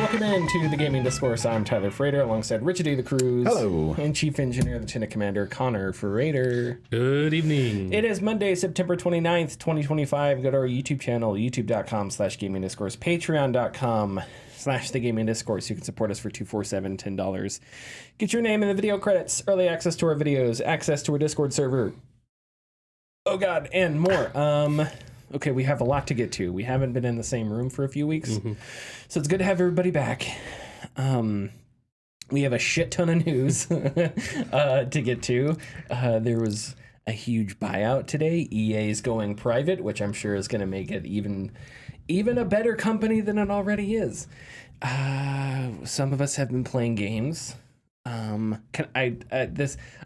Welcome into the Gaming Discourse. I'm Tyler Frater alongside Richard D. the Cruz. Hello. And Chief Engineer, Lieutenant Commander Connor Frater. Good evening. It is Monday, September 29th, 2025. Go to our YouTube channel, youtube.com/Gaming Discourse, patreon.com/The Gaming Discourse. You can support us for $247, $10. Get your name in the video credits, early access to our videos, access to our Discord server. Oh, God, and more. Okay, we have a lot to get to. We haven't been in the same room for a few weeks, so it's good to have everybody back. We have a shit ton of news to get to. There was a huge buyout today. EA is going private, which I'm sure is going to make it even a better company than it already is. Some of us have been playing games. I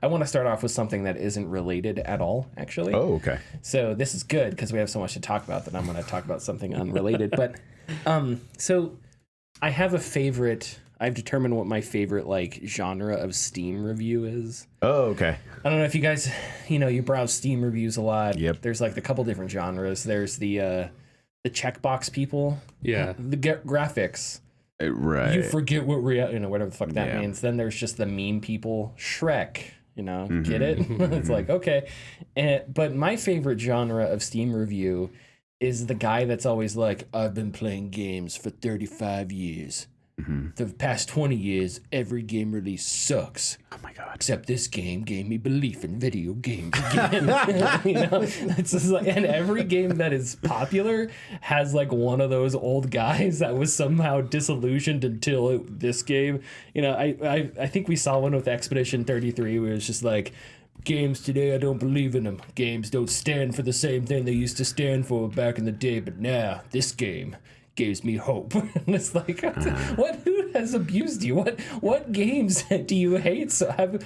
want to start off with something that isn't related at all, actually. Oh, okay. So this is good because we have so much to talk about that I'm going to talk about something unrelated. But so I have a favorite. I've determined what my favorite genre of Steam review is. Oh, okay. I don't know if you guys, you browse Steam reviews a lot. Yep. There's a couple different genres. There's the checkbox people. Yeah. The graphics. Right. You forget what whatever the fuck that means. Then there's just the meme people. Shrek, get it? It's like, okay. But my favorite genre of Steam review is the guy that's always like, I've been playing games for 35 years. The past 20 years, every game release sucks. Oh my God. Except this game gave me belief in video games again. It's just and every game that is popular has one of those old guys that was somehow disillusioned until this game. I think we saw one with Expedition 33 where it's just like, games today, I don't believe in them. Games don't stand for the same thing they used to stand for back in the day, but now this game gives me hope. And it's like, who has abused you? What games do you hate? So I've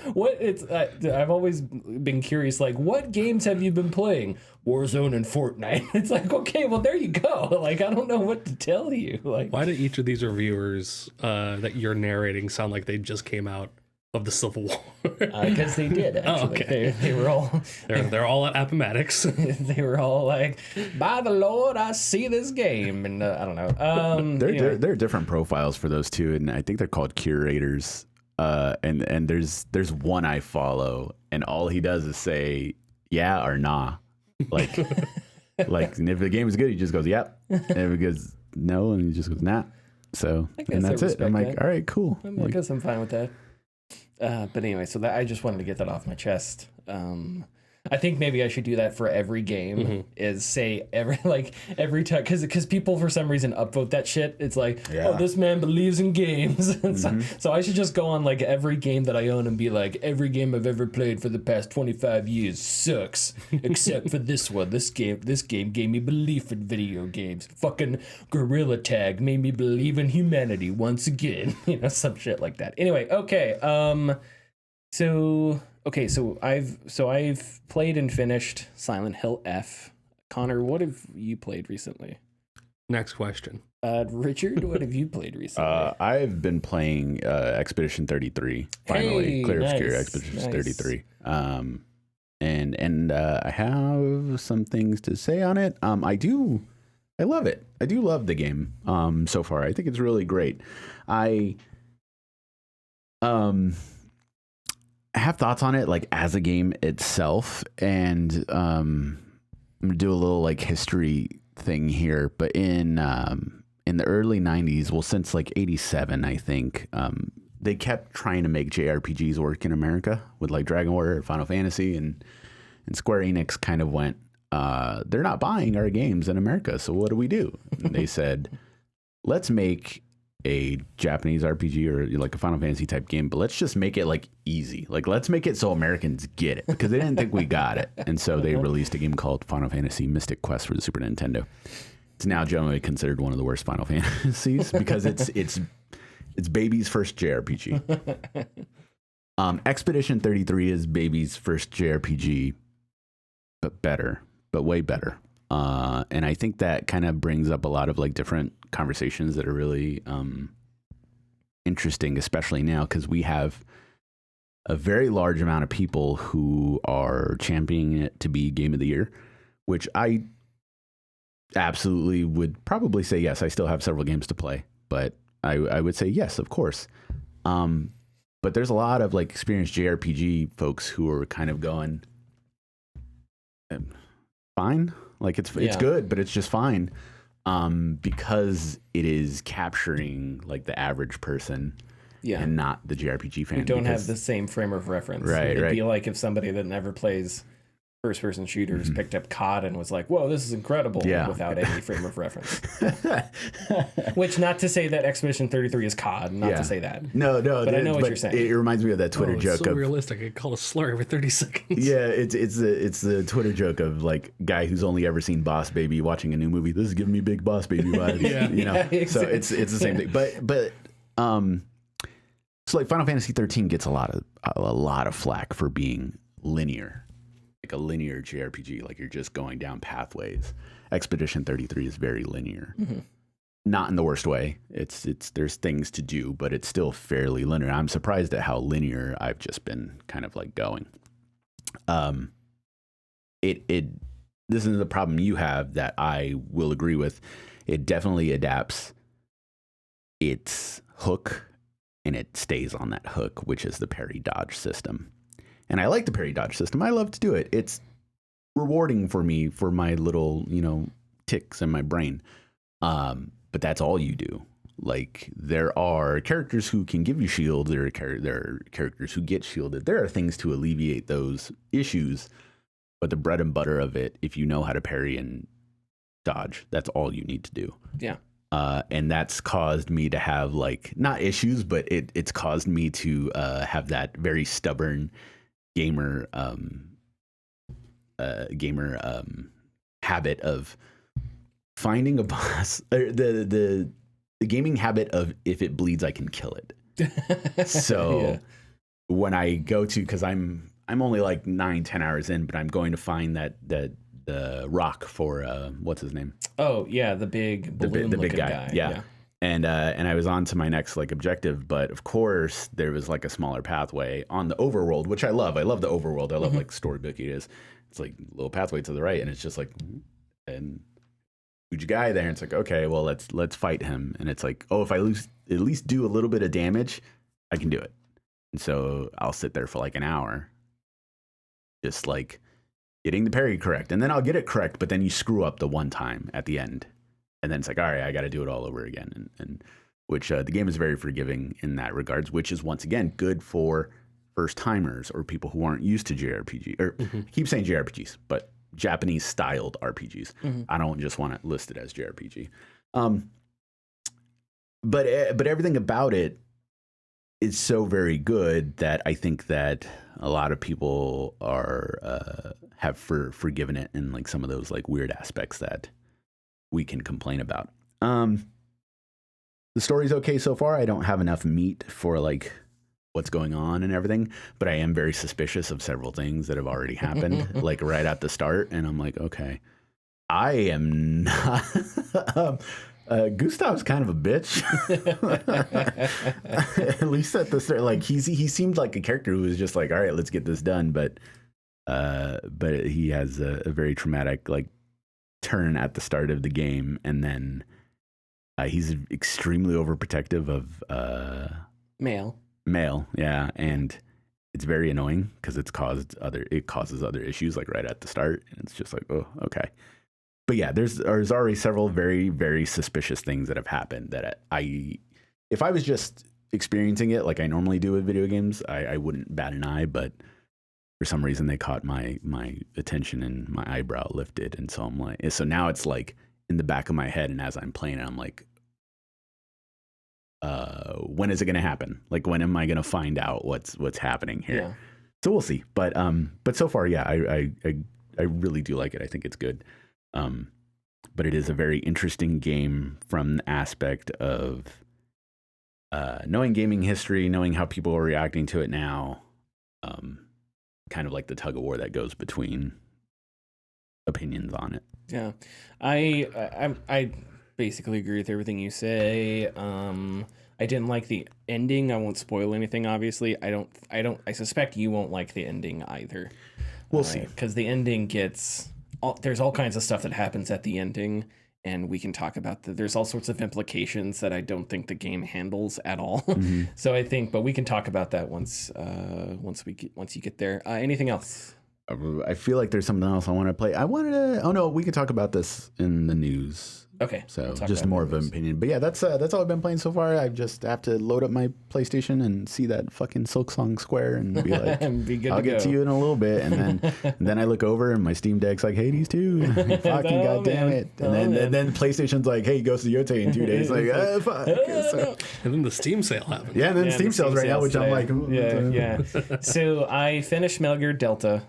always been curious, what games have you been playing? Warzone and Fortnite. It's like, okay, well, there you go. I don't know what to tell you. Why do each of these reviewers that you're narrating sound like they just came out of the Civil War? Because they did, actually. Oh, okay. They were all... They're all at Appomattox. They were all like, by the Lord, I see this game. And I don't know. There are different profiles for those two, and I think they're called curators. And there's one I follow, and all he does is say, yeah or nah. And if the game is good, he just goes, yep. And if it goes no, and he just goes, nah. So, and that's it. I'm like, all right, cool. I guess I'm fine with that. But anyway, so I just wanted to get that off my chest. I think maybe I should do that for every game. Is say every time because people for some reason upvote that shit. It's like, oh, this man believes in games. And so I should just go on every game that I own and be like, every game I've ever played for the past 25 years sucks except for this one. This game gave me belief in video games. Fucking Gorilla Tag made me believe in humanity once again. Some shit like that. Anyway, okay. So I've played and finished Silent Hill F. Connor, what have you played recently? Next question. Richard, what have you played recently? I've been playing Expedition 33. Finally, Clear Obscure Expedition 33. And I have some things to say on it. I love it. I do love the game so far. I think it's really great. I have thoughts on it as a game itself, and I'm gonna do a little history thing here, but in the early 90s, well, since 87, I think, they kept trying to make JRPGs work in America with Dragon Warrior, Final Fantasy, and Square Enix kind of went, they're not buying our games in America, so what do? And they said, let's make a Japanese RPG or a Final Fantasy type game, but let's just make it easy. Let's make it so Americans get it, because they didn't think we got it. And so they released a game called Final Fantasy Mystic Quest for the Super Nintendo. It's now generally considered one of the worst Final Fantasies because it's baby's first JRPG. Expedition 33 is baby's first JRPG, but way better. And I think that kind of brings up a lot of different conversations that are really interesting, especially now because we have a very large amount of people who are championing it to be Game of the Year, which I absolutely would probably say yes. I still have several games to play, but I would say yes, of course. But there's a lot of like experienced JRPG folks who are kind of going, fine, like it's good, but it's just fine, because it is capturing like the average person, and not the JRPG fan. We don't have the same frame of reference. Right, It'd be like if somebody that never plays first-person shooters picked up COD and was like, "Whoa, this is incredible," without any frame of reference. Which, not to say that Expedition 33 is COD, not to say that. No, but I know what you're saying. It reminds me of that Twitter joke. It's so of realistic. I call a slur every 30 seconds. Yeah, it's the Twitter joke of like guy who's only ever seen Boss Baby watching a new movie. This is giving me big Boss Baby vibes. You know, exactly. So it's the same thing. But so like Final Fantasy 13 gets a lot of flack for being linear. Like a linear JRPG, like you're just going down pathways. Expedition 33 is very linear, not in the worst way. It's there's things to do, but it's still fairly linear. I'm surprised at how linear I've just been kind of like going. This is the problem you have that I will agree with. It definitely adapts its hook, and it stays on that hook, which is the parry dodge system. And I like the parry dodge system. I love to do it. It's rewarding for me for my little, ticks in my brain. But that's all you do. Like, there are characters who can give you shields. There are characters who get shielded. There are things to alleviate those issues. But the bread and butter of it, if you know how to parry and dodge, that's all you need to do. Yeah. And that's caused me to have, like, not issues, but it's caused me to have that very stubborn gamer habit of finding a boss, or the gaming habit of, if it bleeds, I can kill it. So when I go to, because I'm only like 9-10 hours in, but I'm going to find that the rock for what's his name? Oh yeah, the big balloon the big looking guy. Yeah. And I was on to my next like objective, but of course there was like a smaller pathway on the overworld, which I love. I love the overworld. I love like storybook it is. It's like a little pathway to the right, and it's just like, and huge guy there, and it's like, okay, well let's fight him. And it's like, oh, if I at least do a little bit of damage, I can do it. And so I'll sit there for like an hour, just like getting the parry correct, and then I'll get it correct, but then you screw up the one time at the end. And then it's like, all right, I got to do it all over again. And which the game is very forgiving in that regards, which is once again good for first timers or people who aren't used to JRPG, or I keep saying JRPGs, but Japanese styled RPGs. I don't just want it listed as JRPG. But everything about it is so very good that I think that a lot of people have forgiven it in like some of those like weird aspects that we can complain about. The story's okay so far. I don't have enough meat for like what's going on and everything, but I am very suspicious of several things that have already happened, like right at the start. And I'm like, okay, I am not. Gustav's kind of a bitch. At least at the start, like he seemed like a character who was just like, all right, let's get this done. But he has a very traumatic like turn at the start of the game, and then he's extremely overprotective of male, yeah, and it's very annoying because it causes other issues like right at the start, and it's just like, oh, okay. But yeah, there's already several very, very suspicious things that have happened that if I was just experiencing it like I normally do with video games, I wouldn't bat an eye, but for some reason they caught my attention and my eyebrow lifted. And so I'm like, so now it's like in the back of my head. And as I'm playing it, I'm like, when is it going to happen? Like, when am I going to find out what's happening here? Yeah. So we'll see. But so far, yeah, I really do like it. I think it's good. But it is a very interesting game from the aspect of, knowing gaming history, knowing how people are reacting to it now, kind of like the tug of war that goes between opinions on it. Yeah, I basically agree with everything you say. I didn't like the ending. I won't spoil anything. Obviously, I suspect you won't like the ending either. We'll see, because the ending gets there's all kinds of stuff that happens at the ending, and we can talk about there's all sorts of implications that I don't think the game handles at all. So I think, but we can talk about that once you get there. Anything else? I feel like there's something else I want to play. Oh no, we could talk about this in the news. Okay. So just more of an opinion. But yeah, that's all I've been playing so far. I just have to load up my PlayStation and see that fucking Silksong Square and be like, and be good I'll get to you in a little bit. And then I look over and my Steam Deck's like, Hades 2. Fucking goddamn it. And then PlayStation's like, hey, Ghost of Yotei in 2 days. Like, fuck. So, And then the Steam sale happened. yeah, and then Steam sales right now, which today. I'm like, yeah. So I finished Metal Gear Delta,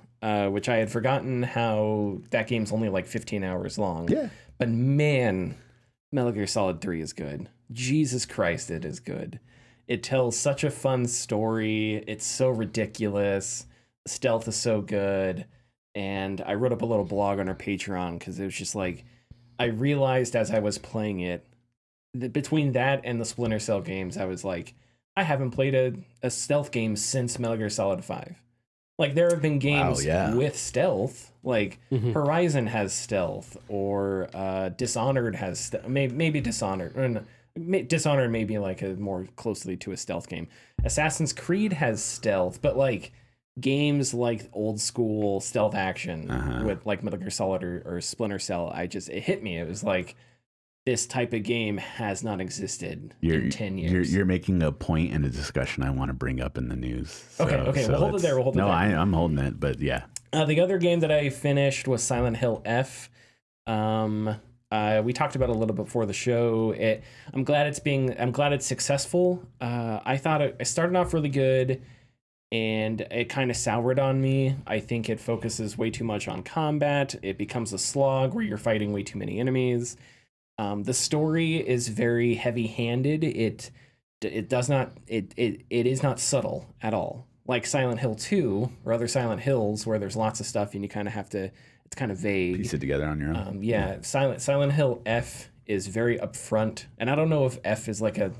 which I had forgotten how that game's only like 15 hours long. Yeah. But man, Metal Gear Solid 3 is good. Jesus Christ, it is good. It tells such a fun story. It's so ridiculous. The stealth is so good. And I wrote up a little blog on our Patreon because it was just like, I realized as I was playing it, that between that and the Splinter Cell games, I was like, I haven't played a stealth game since Metal Gear Solid 5. Like, there have been games with stealth, like Horizon has stealth, or Dishonored has maybe Dishonored. Or no, Dishonored may be like a more closely to a stealth game. Assassin's Creed has stealth, but like games like old school stealth action with like Metal Gear Solid or Splinter Cell, it hit me. It was like, this type of game has not existed in 10 years. You're making a point in a discussion I want to bring up in the news. Okay, we'll hold it there. No, I'm holding it, but yeah. The other game that I finished was Silent Hill F. We talked about it a little bit before the show. I'm glad it's successful. I thought it started off really good, and it kind of soured on me. I think it focuses way too much on combat. It becomes a slog where you're fighting way too many enemies. The story is very heavy-handed. It is not subtle at all. Like Silent Hill 2 or other Silent Hills where there's lots of stuff and you kind of have to, it's kind of vague. Piece it together on your own. Silent Hill F is very upfront. And I don't know if F is like if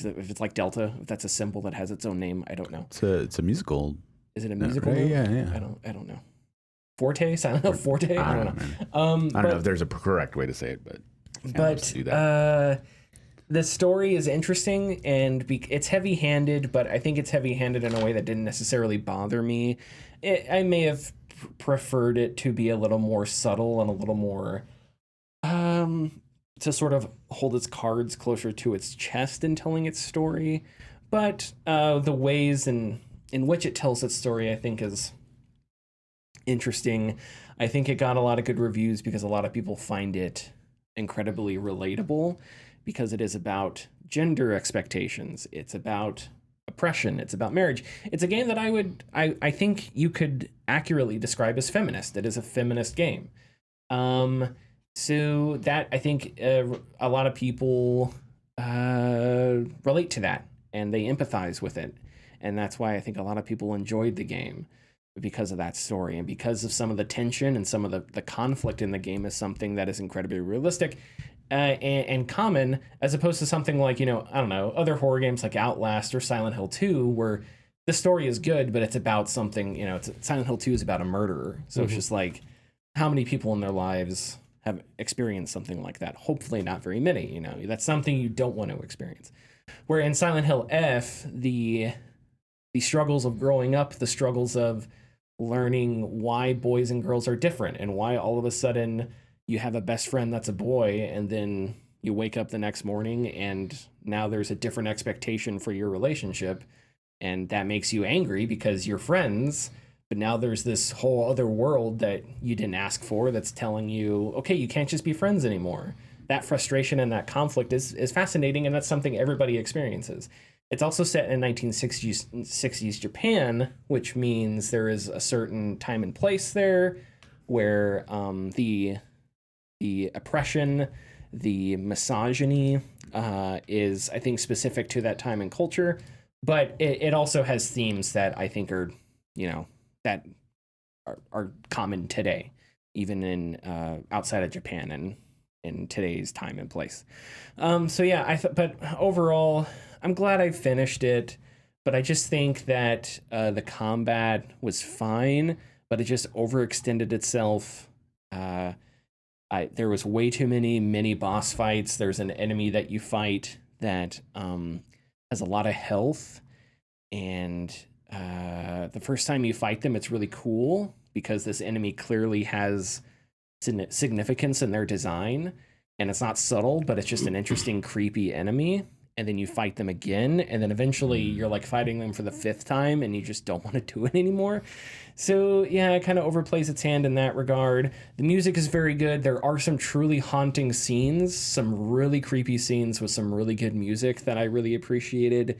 it's like Delta, if that's a symbol that has its own name. I don't know. It's a musical. Is it a musical? Right? Note? Yeah. I don't know. Forte? Silent Hill Forte? I don't know. I don't know if there's a correct way to say it, but the story is interesting and it's heavy-handed, but I think it's heavy-handed in a way that didn't necessarily bother me. I may have preferred it to be a little more subtle and a little more to sort of hold its cards closer to its chest in telling its story. But the ways in which it tells its story, I think, is interesting. I think it got a lot of good reviews because a lot of people find it incredibly relatable because it is about gender expectations. It's about oppression. It's about marriage. It's a game that I think you could accurately describe as feminist. It is a feminist game. So that I think a lot of people relate to that and they empathize with it. And that's why I think a lot of people enjoyed the game, because of that story and because of some of the tension and some of the conflict in the game is something that is incredibly realistic and common, as opposed to something like, I don't know, other horror games like Outlast or Silent Hill 2, where the story is good, but it's about something, Silent Hill 2 is about a murderer. So it's just like, how many people in their lives have experienced something like that? Hopefully not very many, that's something you don't want to experience. Where in Silent Hill F, the struggles of growing up, the struggles of learning why boys and girls are different and why all of a sudden you have a best friend that's a boy and then you wake up the next morning and now there's a different expectation for your relationship and that makes you angry because you're friends, but now there's this whole other world that you didn't ask for that's telling you, okay, you can't just be friends anymore. That frustration and that conflict is fascinating, and that's something everybody experiences. It's also set in 1960s Japan, which means there is a certain time and place there where the oppression, the misogyny is, I think, specific to that time and culture. But it also has themes that I think are, that are common today, even in outside of Japan and in today's time and place. But overall, I'm glad I finished it, but I just think that the combat was fine, but it just overextended itself. There was way too many mini boss fights. There's an enemy that you fight that has a lot of health, and the first time you fight them, it's really cool because this enemy clearly has significance in their design, and it's not subtle, but it's just an interesting, creepy enemy. And then you fight them again, and then eventually you're like fighting them for the 5th time, and you just don't want to do it anymore. So yeah, it kind of overplays its hand in that regard. The music is very good. There are some truly haunting scenes, some really creepy scenes with some really good music that I really appreciated.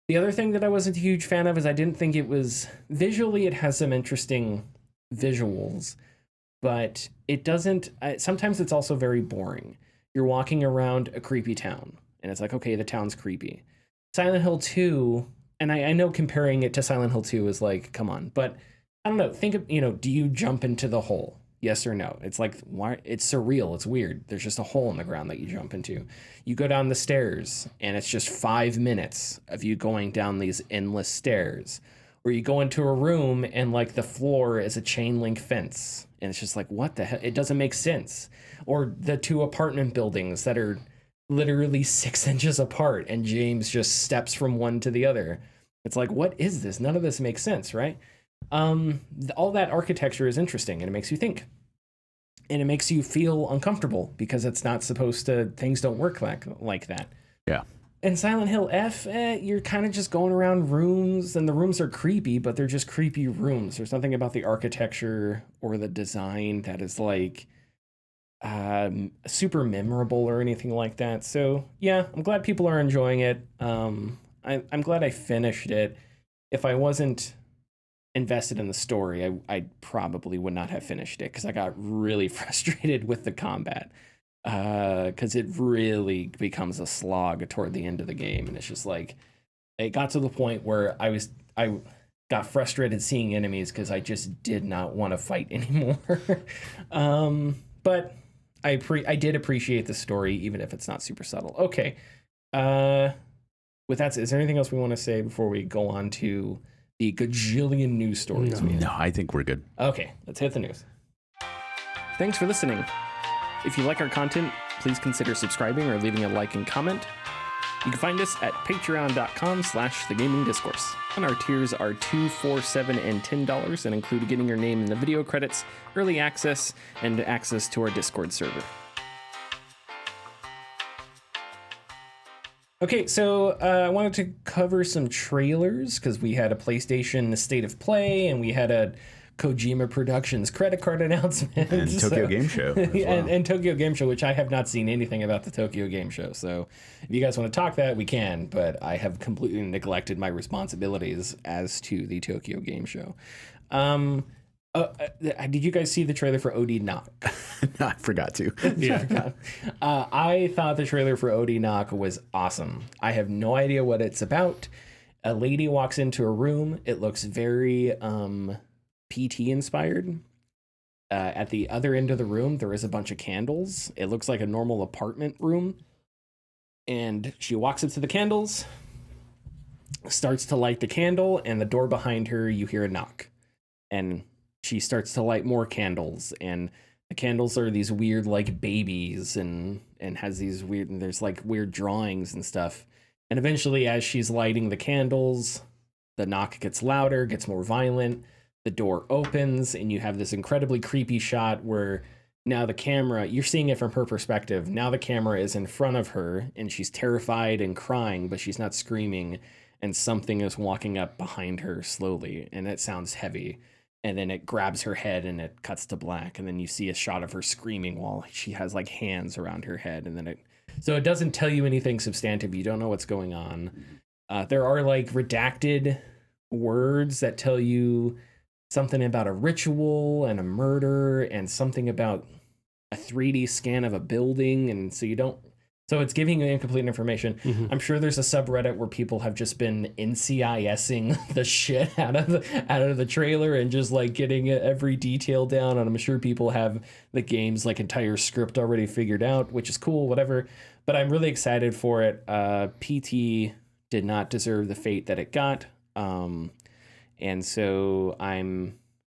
The other thing that I wasn't a huge fan of is I didn't think it was visually, it has some interesting visuals, but it doesn't, sometimes it's also very boring. You're walking around a creepy town, and it's like, okay, the town's creepy. Silent Hill 2, and I know comparing it to Silent Hill 2 is like, come on, but I don't know, think of, do you jump into the hole? Yes or no? It's like, why? It's surreal. It's weird. There's just a hole in the ground that you jump into. You go down the stairs, and it's just 5 minutes of you going down these endless stairs. Or you go into a room, and like the floor is a chain link fence. And it's just like, what the hell? It doesn't make sense. Or the 2 apartment buildings that are literally 6 inches apart, and James just steps from one to the other. It's like, what is this? None of this makes sense, right? All that architecture is interesting, and it makes you think, and it makes you feel uncomfortable because it's not supposed to, things don't work like that. Yeah. And Silent Hill F, you're kind of just going around rooms, and the rooms are creepy, but they're just creepy rooms. There's nothing about the architecture or the design that is like super memorable or anything like that. So yeah, I'm glad people are enjoying it. I'm glad I finished it. If I wasn't invested in the story, I probably would not have finished it because I got really frustrated with the combat, because it really becomes a slog toward the end of the game, and it's just like, it got to the point where I got frustrated seeing enemies because I just did not want to fight anymore. But I did appreciate the story, even if it's not super subtle. Okay, with that, is there anything else we want to say before we go on to the gajillion news stories? No, I think we're good. Okay, let's hit the news. Thanks for listening. If you like our content, please consider subscribing or leaving a like and comment. You can find us at patreon.com/thegamingdiscourse. And our tiers are $2, $4, $7, and $10 and include getting your name in the video credits, early access, and access to our Discord server. Okay, so I wanted to cover some trailers because we had a PlayStation State of Play, and we had a Kojima Productions credit card announcement. And Tokyo Game Show. As well. and Tokyo Game Show, which I have not seen anything about the Tokyo Game Show. So if you guys want to talk that, we can, but I have completely neglected my responsibilities as to the Tokyo Game Show. Did you guys see the trailer for OD Knock? No, I forgot to. Yeah. I thought the trailer for OD Knock was awesome. I have no idea what it's about. A lady walks into a room. It looks very PT inspired. At the other end of the room, there is a bunch of candles. It looks like a normal apartment room. And she walks up to the candles, starts to light the candle, and the door behind her, you hear a knock. And she starts to light more candles, and the candles are these weird like babies, and has these weird, and there's like weird drawings and stuff. And eventually, as she's lighting the candles, the knock gets louder, gets more violent. The door opens, and you have this incredibly creepy shot where now the camera, you're seeing it from her perspective. Now the camera is in front of her, and she's terrified and crying, but she's not screaming. And something is walking up behind her slowly, and it sounds heavy. And then it grabs her head, and it cuts to black. And then you see a shot of her screaming while she has like hands around her head. And then so it doesn't tell you anything substantive. You don't know what's going on. There are like redacted words that tell you something about a ritual and a murder and something about a 3D scan of a building. And so it's giving you incomplete information. Mm-hmm. I'm sure there's a subreddit where people have just been NCISing the shit out of the trailer and just like getting every detail down. And I'm sure people have the game's like entire script already figured out, which is cool, whatever. But I'm really excited for it. PT did not deserve the fate that it got. And so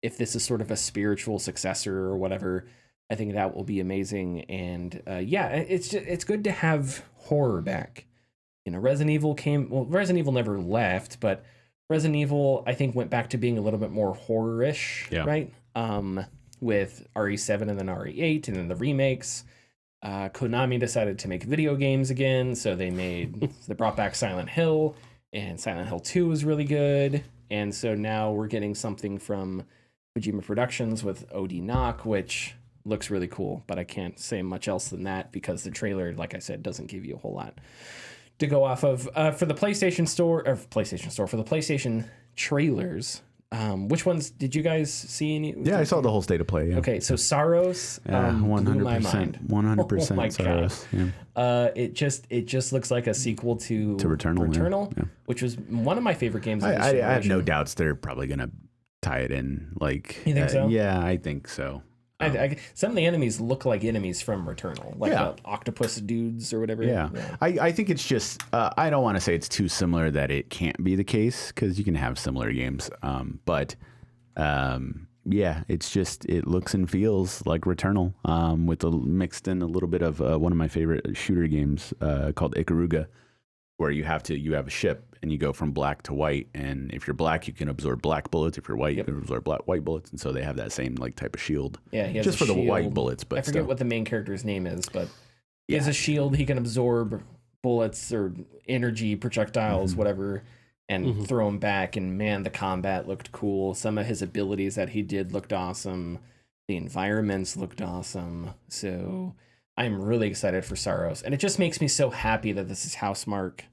if this is sort of a spiritual successor or whatever, I think that will be amazing. And yeah, it's good to have horror back. You know, Resident Evil never left, but Resident Evil, I think, went back to being a little bit more horror-ish, right? With RE7 and then RE8 and then the remakes. Konami decided to make video games again, so they brought back Silent Hill, and Silent Hill 2 was really good. And so now we're getting something from Kojima Productions with OD Knock, which looks really cool, but I can't say much else than that because the trailer, like I said, doesn't give you a whole lot to go off of. For the PlayStation Store, for the PlayStation trailers, which ones did you guys see? Yeah, I saw the whole State of Play. Yeah. Okay, so Saros, 100%, 100% Saros. Yeah. It just looks like a sequel to Returnal, which was one of my favorite games. I have no doubts they're probably gonna tie it in. Like, you think so? Yeah, I think so. Some of the enemies look like enemies from Returnal, like the octopus dudes or whatever. Yeah. I think it's just, I don't want to say it's too similar that it can't be the case, because you can have similar games. But it's just, it looks and feels like Returnal, with mixed in a little bit of one of my favorite shooter games called Ikaruga, where you have a ship and you go from black to white, and if you're black, you can absorb black bullets. If you're white, you can absorb white bullets, and so they have that same like type of shield. Yeah, he has just for shield. the white bullets. But I forget what the main character's name is, but he has a shield. He can absorb bullets or energy projectiles, whatever, and throw them back. And man, the combat looked cool. Some of his abilities that he did looked awesome. The environments looked awesome. So I'm really excited for Saros, and it just makes me so happy that this is Housemarque.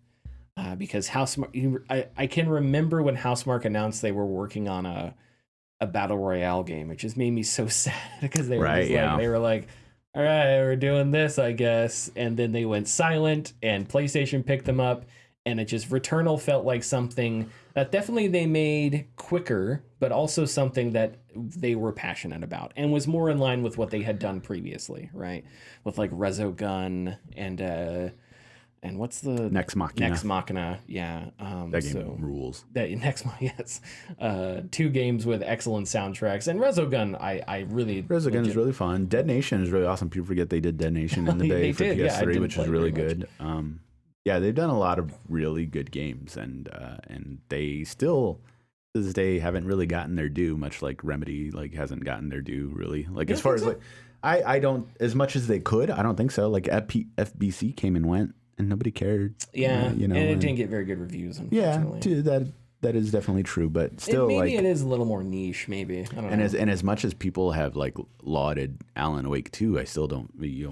Because I can remember when Housemarque announced they were working on a battle royale game. It just made me so sad because they were like, all right, we're doing this, I guess. And then they went silent, and PlayStation picked them up, and it just Returnal felt like something that definitely they made quicker, but also something that they were passionate about and was more in line with what they had done previously, right? With like Resogun and what's the Nex Machina? Yeah, that game rules. That yes, 2 games with excellent soundtracks, and Resogun. Resogun is really fun. Dead Nation is really awesome. People forget they did Dead Nation in the Bay for PS3, which is really good. They've done a lot of really good games, and they still to this day haven't really gotten their due. Much like Remedy hasn't gotten their due really. As far as I don't as much as they could. I don't think so. FBC came and went, and nobody cared. Yeah, and it didn't get very good reviews, unfortunately. Yeah, that is definitely true, but still, maybe it is a little more niche, maybe. I don't know. As much as people have lauded Alan Wake 2, I still don't. We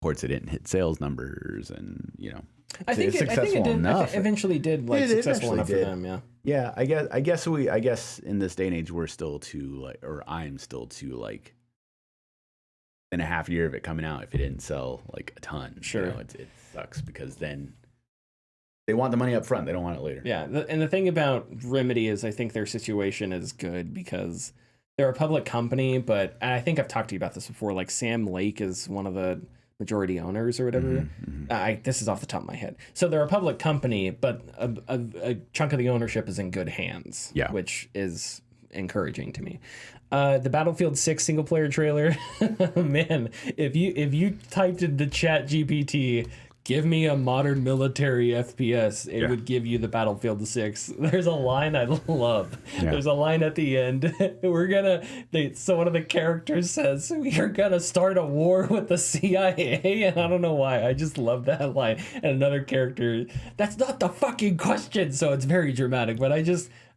reports it didn't hit sales numbers, and I think it did. Enough. It eventually did successful enough for them. Yeah. Yeah, I guess in this day and age we're still too I'm still too in a half year of it coming out if it didn't sell a ton. Sure. It sucks because then they want the money up front. They don't want it later. Yeah. And the thing about Remedy is I think their situation is good because they're a public company, but I think I've talked to you about this before. Sam Lake is one of the majority owners or whatever. This is off the top of my head. So they're a public company, but a chunk of the ownership is in good hands, which is encouraging to me. The Battlefield 6 single player trailer, man, if you typed into Chat GPT, give me a modern military FPS, it would give you the Battlefield 6. There's a line I love. There's a line at the end. So one of the characters says, "We're gonna start a war with the CIA," and I don't know why. I just love that line. And another character, "That's not the fucking question." So it's very dramatic, but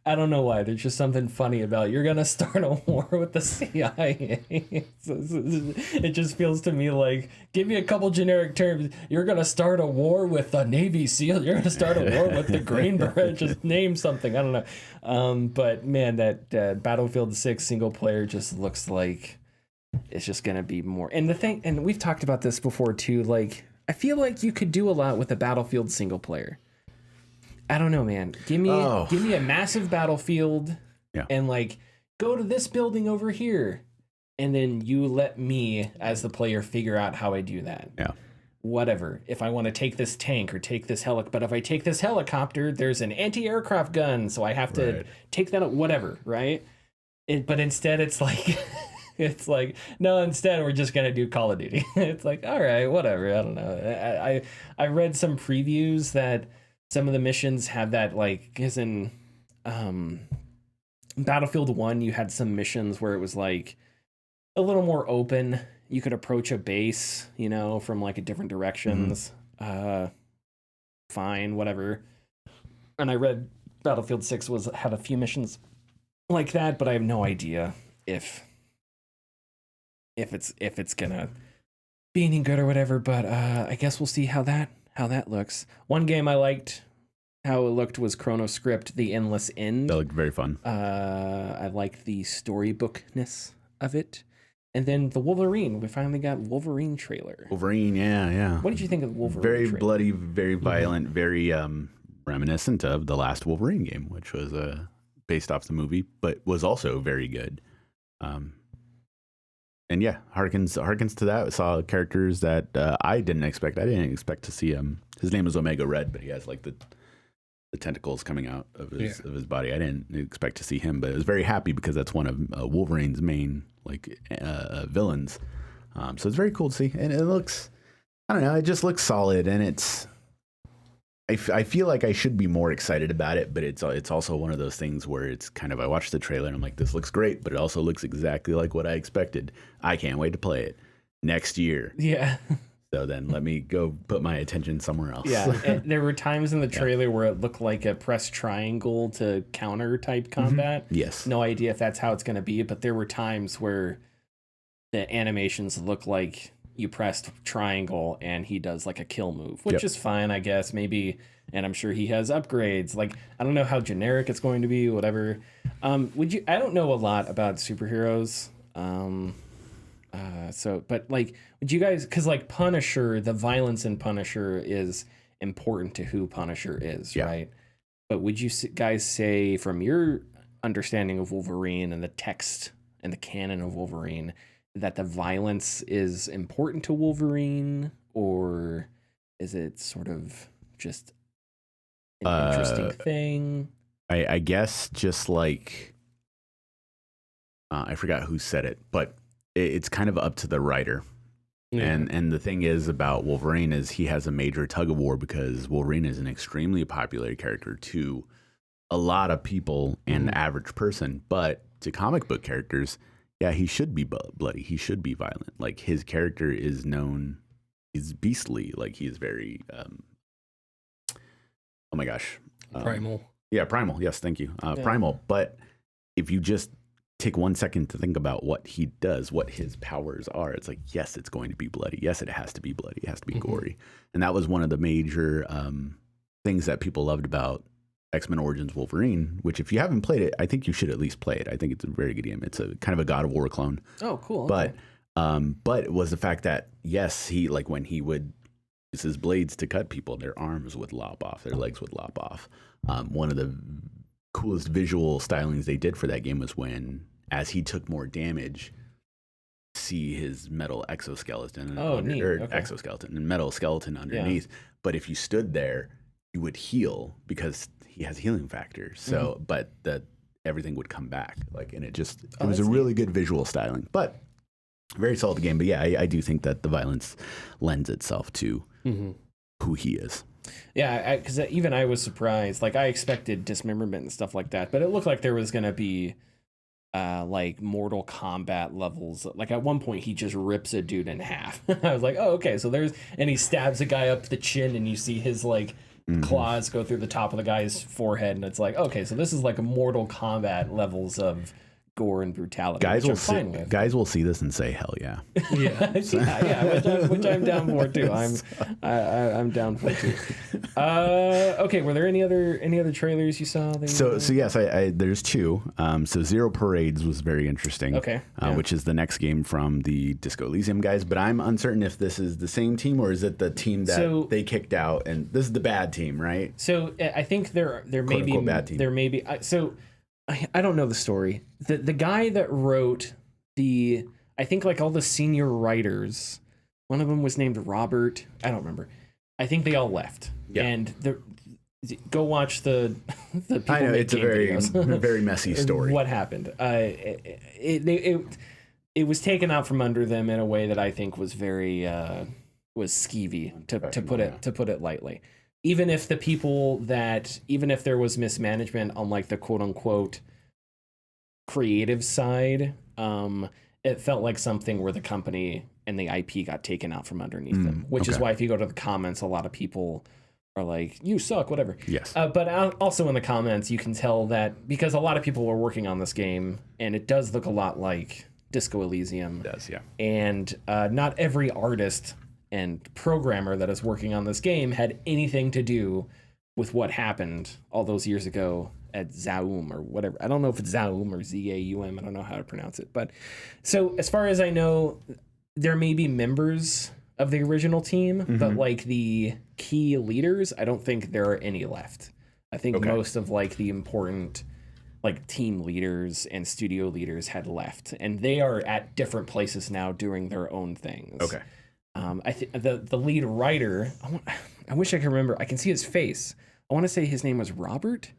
I don't know why. There's just something funny about you're going to start a war with the CIA. It just feels to me like, give me a couple generic terms. You're going to start a war with the Navy SEAL. You're going to start a war with the Green Beret. Just name something. I don't know. But man, that Battlefield 6 single player just looks like it's just going to be more. And the thing, and we've talked about this before too, I feel like you could do a lot with a Battlefield single player. I don't know, man. Give me a massive battlefield and go to this building over here. And then you let me as the player figure out how I do that. Yeah. Whatever. If I want to take this tank or take this but if I take this helicopter, there's an anti-aircraft gun, so I have to take that whatever, right? But instead it's It's like, no, instead we're just gonna do Call of Duty. It's like, all right, whatever. I don't know. I read some previews that some of the missions have that, like, because in Battlefield 1 you had some missions where it was like a little more open. You could approach a base, you know, from like different directions. Fine, whatever. And I read Battlefield 6 had a few missions like that, but I have no idea if it's gonna be any good or whatever. But I guess we'll see how that looks. One game I liked how it looked was Chronoscript: The Endless End. That looked very fun. I liked the storybookness of it. And then the Wolverine. We finally got Wolverine trailer. Wolverine, yeah. What did you think of the Wolverine Very trailer? bloody, very violent, very reminiscent of the last Wolverine game, which was based off the movie, but was also very good. And yeah, harkens to that. We saw characters that I didn't expect. I didn't expect to see him. His name is Omega Red, but he has like the tentacles coming out of his body. I didn't expect to see him, but I was very happy because that's one of Wolverine's main villains. So it's very cool to see, and it looks, I don't know, it just looks solid, and it's. I feel like I should be more excited about it, but it's also one of those things where it's kind of, I watched the trailer and I'm like, this looks great, but it also looks exactly like what I expected. I can't wait to play it next year. Yeah. So then let me go put my attention somewhere else. Yeah. There were times in the trailer where it looked like a press triangle to counter type combat. Yes. No idea if that's how it's going to be, but there were times where the animations look like you pressed triangle and he does like a kill move, which is fine, I guess. Maybe, and I'm sure he has upgrades. Like, I don't know how generic it's going to be, whatever. I don't know a lot about superheroes. But like, would you guys, because like Punisher, the violence in Punisher is important to who Punisher is, right? But would you guys say, from your understanding of Wolverine and the text and the canon of Wolverine, that the violence is important to Wolverine, or is it sort of just an interesting thing? I guess just like, I forgot who said it, but it's kind of up to the writer. Yeah. And the thing is about Wolverine is he has a major tug of war because Wolverine is an extremely popular character to a lot of people and the average person, but to comic book characters, yeah, he should be bloody. He should be violent. Like, his character is known, he's beastly. Like, he is very, oh my gosh. Primal. Yeah, primal. Yes, thank you. Primal. But if you just take 1 second to think about what he does, what his powers are, it's like, yes, it's going to be bloody. Yes, it has to be bloody. It has to be gory. And that was one of the major things that people loved about X-Men Origins Wolverine, which if you haven't played it, I think you should at least play it. I think it's a very good game. It's a kind of a God of War clone. Oh, cool. Okay. But it was the fact that, yes, he, like, when he would use his blades to cut people, their arms would lop off, their legs would lop off. One of the coolest visual stylings they did for that game was when, as he took more damage, see his metal exoskeleton exoskeleton and metal skeleton underneath. Yeah. But if you stood there, you would heal because he has healing factor. So, but everything would come back. Like, and it was a really good visual styling, but very solid game. But yeah, I do think that the violence lends itself to who he is. Yeah, because even I was surprised. Like, I expected dismemberment and stuff like that, but it looked like there was going to be like Mortal Kombat levels. Like, at one point he just rips a dude in half. I was like, oh, okay. So and he stabs a guy up the chin and you see his like claws go through the top of the guy's forehead, and it's like, okay, so this is like a Mortal Kombat levels of gore and brutality. Guys will see this and say, hell yeah. Which I'm down for too. I'm down for too. Okay, were there any other trailers you saw? So yes, there's two. So Zero Parades was very interesting. Okay, which is the next game from the Disco Elysium guys. But I'm uncertain if this is the same team or is it the team that they kicked out, and this is the bad team, right? So I think there may be bad team. There may be I don't know the story. The guy that wrote I think like all the senior writers, one of them was named Robert. I don't remember. I think they all left. Yeah. And go watch the people. I know it's a very videos. very messy story. What happened? it was taken out from under them in a way that I think was very was skeevy to put it lightly. Even if there was mismanagement on like the quote unquote creative side, it felt like something where the company and the IP got taken out from underneath them, which is why if you go to the comments, a lot of people are like, you suck, whatever. Yes. But also in the comments, you can tell that because a lot of people were working on this game, and it does look a lot like Disco Elysium. It does, yeah. And not every artist and programmer that is working on this game had anything to do with what happened all those years ago at Zaum or whatever. I don't know if it's Zaum or Zaum. I don't know how to pronounce it. But so as far as I know, there may be members of the original team, but like the key leaders, I don't think there are any left. I think most of like the important like team leaders and studio leaders had left, and they are at different places now doing their own things. Okay. I think the lead writer, I wish I could remember. I can see his face. I want to say his name was Robert.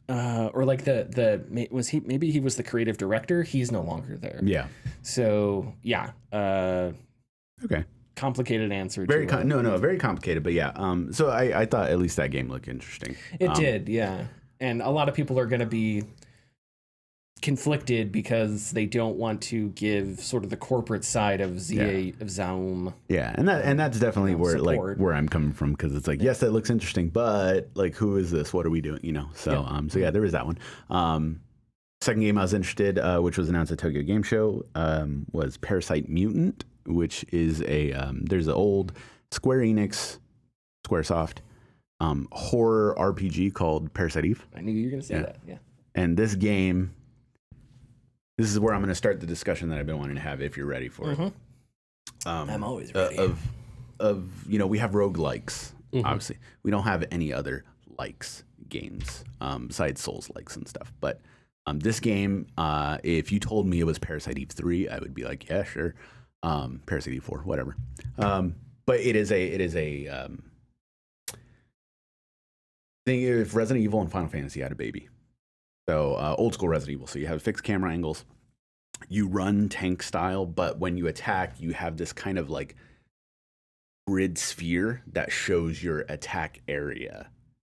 Or like maybe he was the creative director. He's no longer there. Yeah. So yeah. Okay. Complicated answer. Very very complicated, but yeah. So I thought at least that game looked interesting. It did, yeah. And a lot of people are going to be conflicted because they don't want to give sort of the corporate side of Zaum. Yeah, and that's definitely where I'm coming from, because it's like, yes, that looks interesting, but like, who is this? What are we doing? You know. So so yeah, there is that one. Second game I was interested, which was announced at Tokyo Game Show, was Parasite Mutant, which is there's an old Square Enix, Squaresoft horror RPG called Parasite Eve. I knew you were going to say that. Yeah. And this game, this is where I'm going to start the discussion that I've been wanting to have, if you're ready for it. I'm always ready. We have roguelikes, obviously. We don't have any other likes games besides Souls likes and stuff. But this game, if you told me it was Parasite Eve 3, I would be like, yeah, sure. Parasite Eve 4, whatever. But it is a thing. If Resident Evil and Final Fantasy had a baby. So old school Resident Evil. So you have fixed camera angles. You run tank style, but when you attack, you have this kind of like grid sphere that shows your attack area.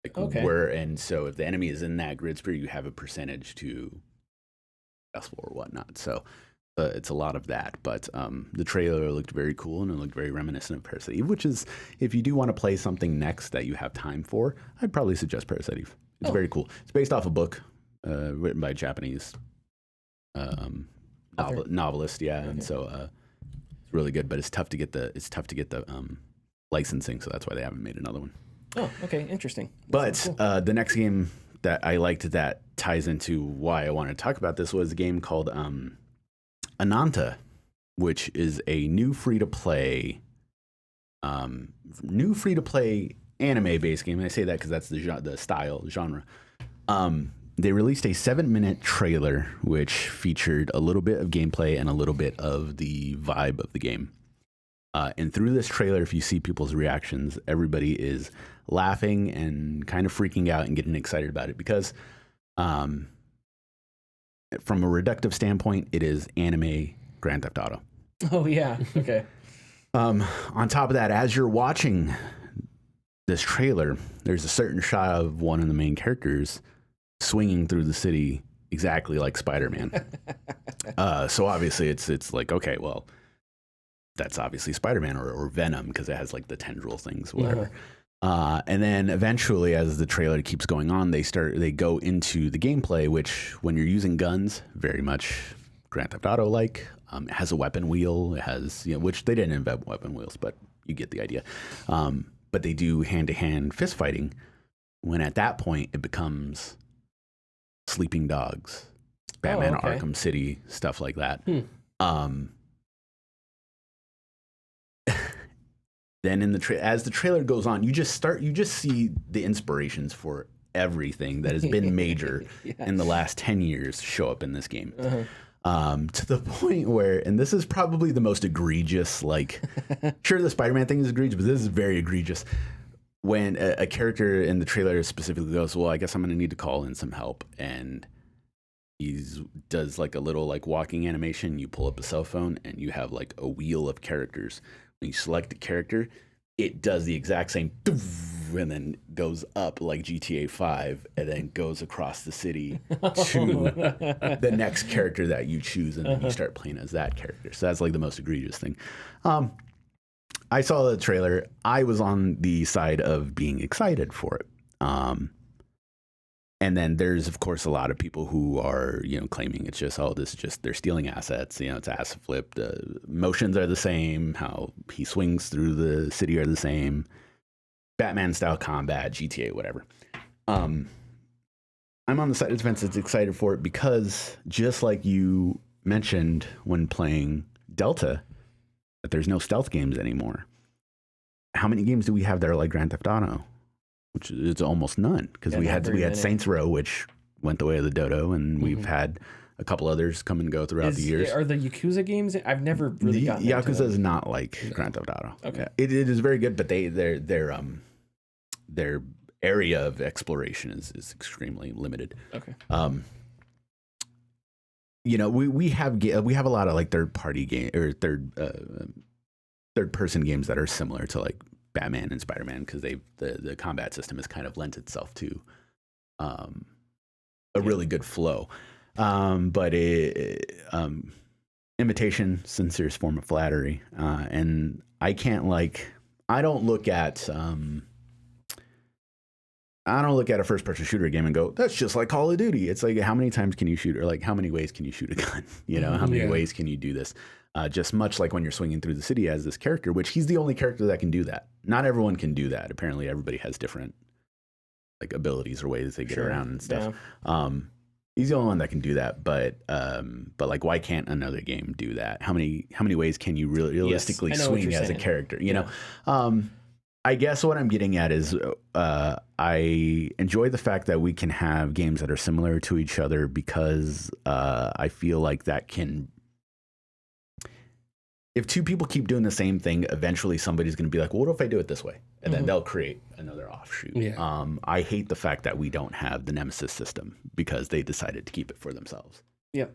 Like and so if the enemy is in that grid sphere, you have a percentage to successful or whatnot. So it's a lot of that. But the trailer looked very cool, and it looked very reminiscent of Parasite Eve, which is, if you do want to play something next that you have time for, I'd probably suggest Parasite Eve. It's very cool. It's based off a book written by a Japanese novelist, and so it's really good. But it's tough to get the licensing, so that's why they haven't made another one. Oh, okay, interesting. But cool. The next game that I liked that ties into why I wanted to talk about this was a game called Ananta, which is a new free to play anime based game. And I say that because that's the genre. They released a 7-minute trailer which featured a little bit of gameplay and a little bit of the vibe of the game. And through this trailer, if you see people's reactions, everybody is laughing and kind of freaking out and getting excited about it because, from a reductive standpoint, it is anime Grand Theft Auto. Oh, yeah. Okay. On top of that, as you're watching this trailer, there's a certain shot of one of the main characters swinging through the city exactly like Spider-Man. So obviously it's like, okay, well, that's obviously Spider-Man or Venom because it has like the tendril things, whatever. And then eventually, as the trailer keeps going on, they go into the gameplay, which when you're using guns, very much Grand Theft Auto like. It has a weapon wheel. It has, which they didn't invent weapon wheels, but you get the idea. But they do hand-to-hand fist fighting. When at that point it becomes Sleeping Dogs, Batman Arkham City, stuff like that. Then as the trailer goes on, you just see the inspirations for everything that has been major in the last 10 years show up in this game. To the point where, and this is probably the most egregious, like, sure, the Spider-Man thing is egregious, but this is very egregious. When a character in the trailer specifically goes, well, I guess I'm going to need to call in some help. And does like a little like walking animation. You pull up a cell phone and you have like a wheel of characters. When you select a character, it does the exact same and then goes up like GTA 5 and then goes across the city to the next character that you choose, and then you start playing as that character. So that's like the most egregious thing. I saw the trailer. I was on the side of being excited for it. And then there's, of course, a lot of people who are, claiming it's just, this is just, they're stealing assets. It's asset flip. The motions are the same. How he swings through the city are the same. Batman style combat, GTA, whatever. I'm on the side of the fence that's excited for it because just like you mentioned when playing Delta, that there's no stealth games anymore. How many games do we have that are like Grand Theft Auto? Which is almost none, because we had Saints Row, which went the way of the dodo, and we've had a couple others come and go throughout the years. Are the Yakuza games? I've never really gotten into Yakuza is not like Grand Theft Auto. Okay, it is very good, but their area of exploration is extremely limited. Okay. We have a lot of like third party game or third person games that are similar to like Batman and Spider-Man, because the combat system has kind of lent itself to a really good flow. But imitation, sincerest form of flattery. And I don't look at a first person shooter game and go, that's just like Call of Duty. It's like, how many times can you shoot, or like how many ways can you shoot a gun? How many ways can you do this? Just much like when you're swinging through the city as this character, which he's the only character that can do that. Not everyone can do that. Apparently everybody has different like abilities or ways they get around and stuff. Yeah. He's the only one that can do that, but like, why can't another game do that? How many ways can you realistically swing as a character? I guess what I'm getting at is I enjoy the fact that we can have games that are similar to each other, because I feel like that can, if two people keep doing the same thing, eventually somebody's going to be like, well, what if I do it this way? And then they'll create another offshoot. Yeah. I hate the fact that we don't have the Nemesis system, because they decided to keep it for themselves. Yeah.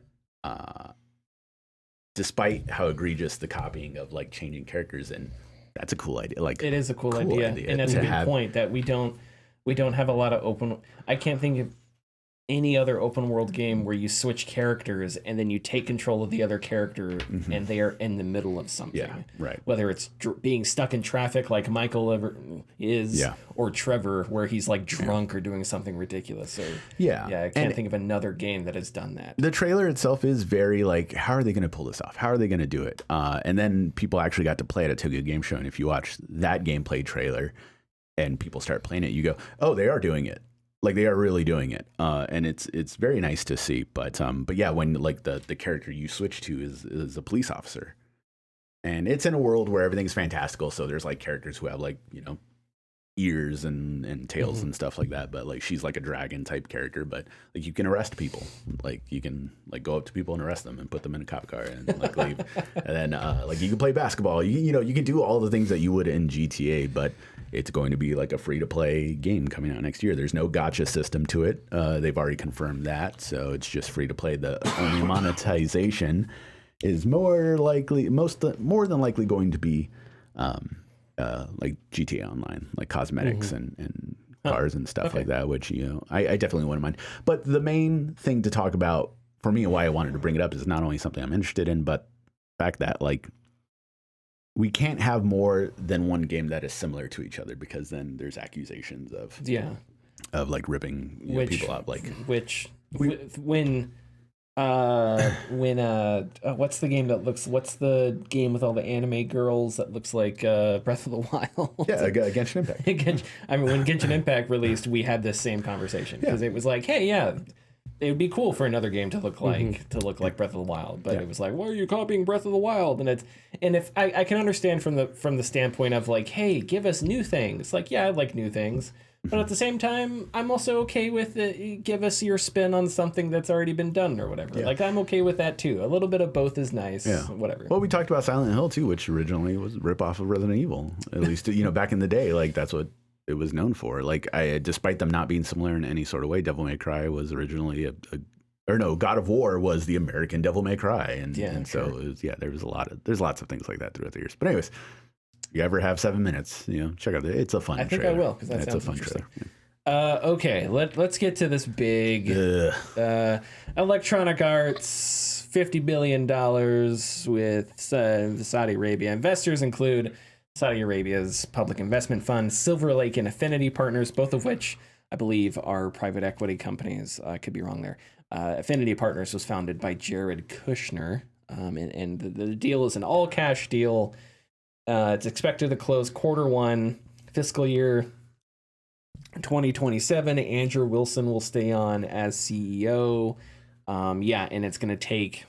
Despite how egregious the copying of like changing characters, and that's a cool idea. Like, it is a cool idea. And that's a good point, that we don't have a lot of open. I can't think of any other open world game where you switch characters and then you take control of the other character and they are in the middle of something. Yeah, right. Whether it's being stuck in traffic like Michael ever is, or Trevor, where he's like drunk or doing something ridiculous. Or I can't think of another game that has done that. The trailer itself is very like, how are they going to pull this off? How are they going to do it? And then people actually got to play it at Tokyo Game Show, and if you watch that gameplay trailer and people start playing it, you go, oh, they are doing it. Like, they are really doing it, and it's very nice to see. But yeah, when like the character you switch to is a police officer, and it's in a world where everything's fantastical. So there's like characters who have like ears and tails and stuff like that. But like, she's like a dragon type character. But like, you can arrest people. Like, you can like go up to people and arrest them and put them in a cop car and like leave. And then like, you can play basketball. You can do all the things that you would in GTA, but it's going to be like a free-to-play game coming out next year. There's no gacha system to it. They've already confirmed that, so it's just free-to-play. The only monetization is more than likely going to be like GTA Online, like cosmetics and cars and stuff like that, which I definitely wouldn't mind. But the main thing to talk about for me, and why I wanted to bring it up, is not only something I'm interested in, but the fact that like, we can't have more than one game that is similar to each other, because then there's accusations of like ripping people up. Like, what's the game with all the anime girls that looks like Breath of the Wild? Yeah, Genshin Impact. When Genshin Impact released, we had this same conversation, because it was like, hey, it would be cool for another game to look like Breath of the Wild, but it was like, why are you copying Breath of the Wild? And if I can understand from the standpoint of like, hey, give us new things. Like, I like new things, but at the same time, I'm also okay with it. Give us your spin on something that's already been done or whatever. Like, I'm okay with that too. A little bit of both is nice. Yeah. Whatever. Well, we talked about Silent Hill too, which originally was a ripoff of Resident Evil. At least back in the day, like, that's what it was known for. Like, despite them not being similar in any sort of way, Devil May Cry was originally a or no, God of War was the American Devil May Cry, and so sure. it was, there's lots of things like that throughout the years. But anyways, if you ever have 7 minutes, check out it's a fun. I think trailer. I will, because that it's sounds a fun interesting. trailer. Okay, let's get to this big Electronic Arts, $50 billion with Saudi Arabia. Investors include Saudi Arabia's public investment fund, Silver Lake, and Affinity Partners, both of which I believe are private equity companies. I could be wrong there. Affinity Partners was founded by Jared Kushner, and the deal is an all-cash deal. It's expected to close Q1, fiscal year 2027. Andrew Wilson will stay on as CEO. And it's going to take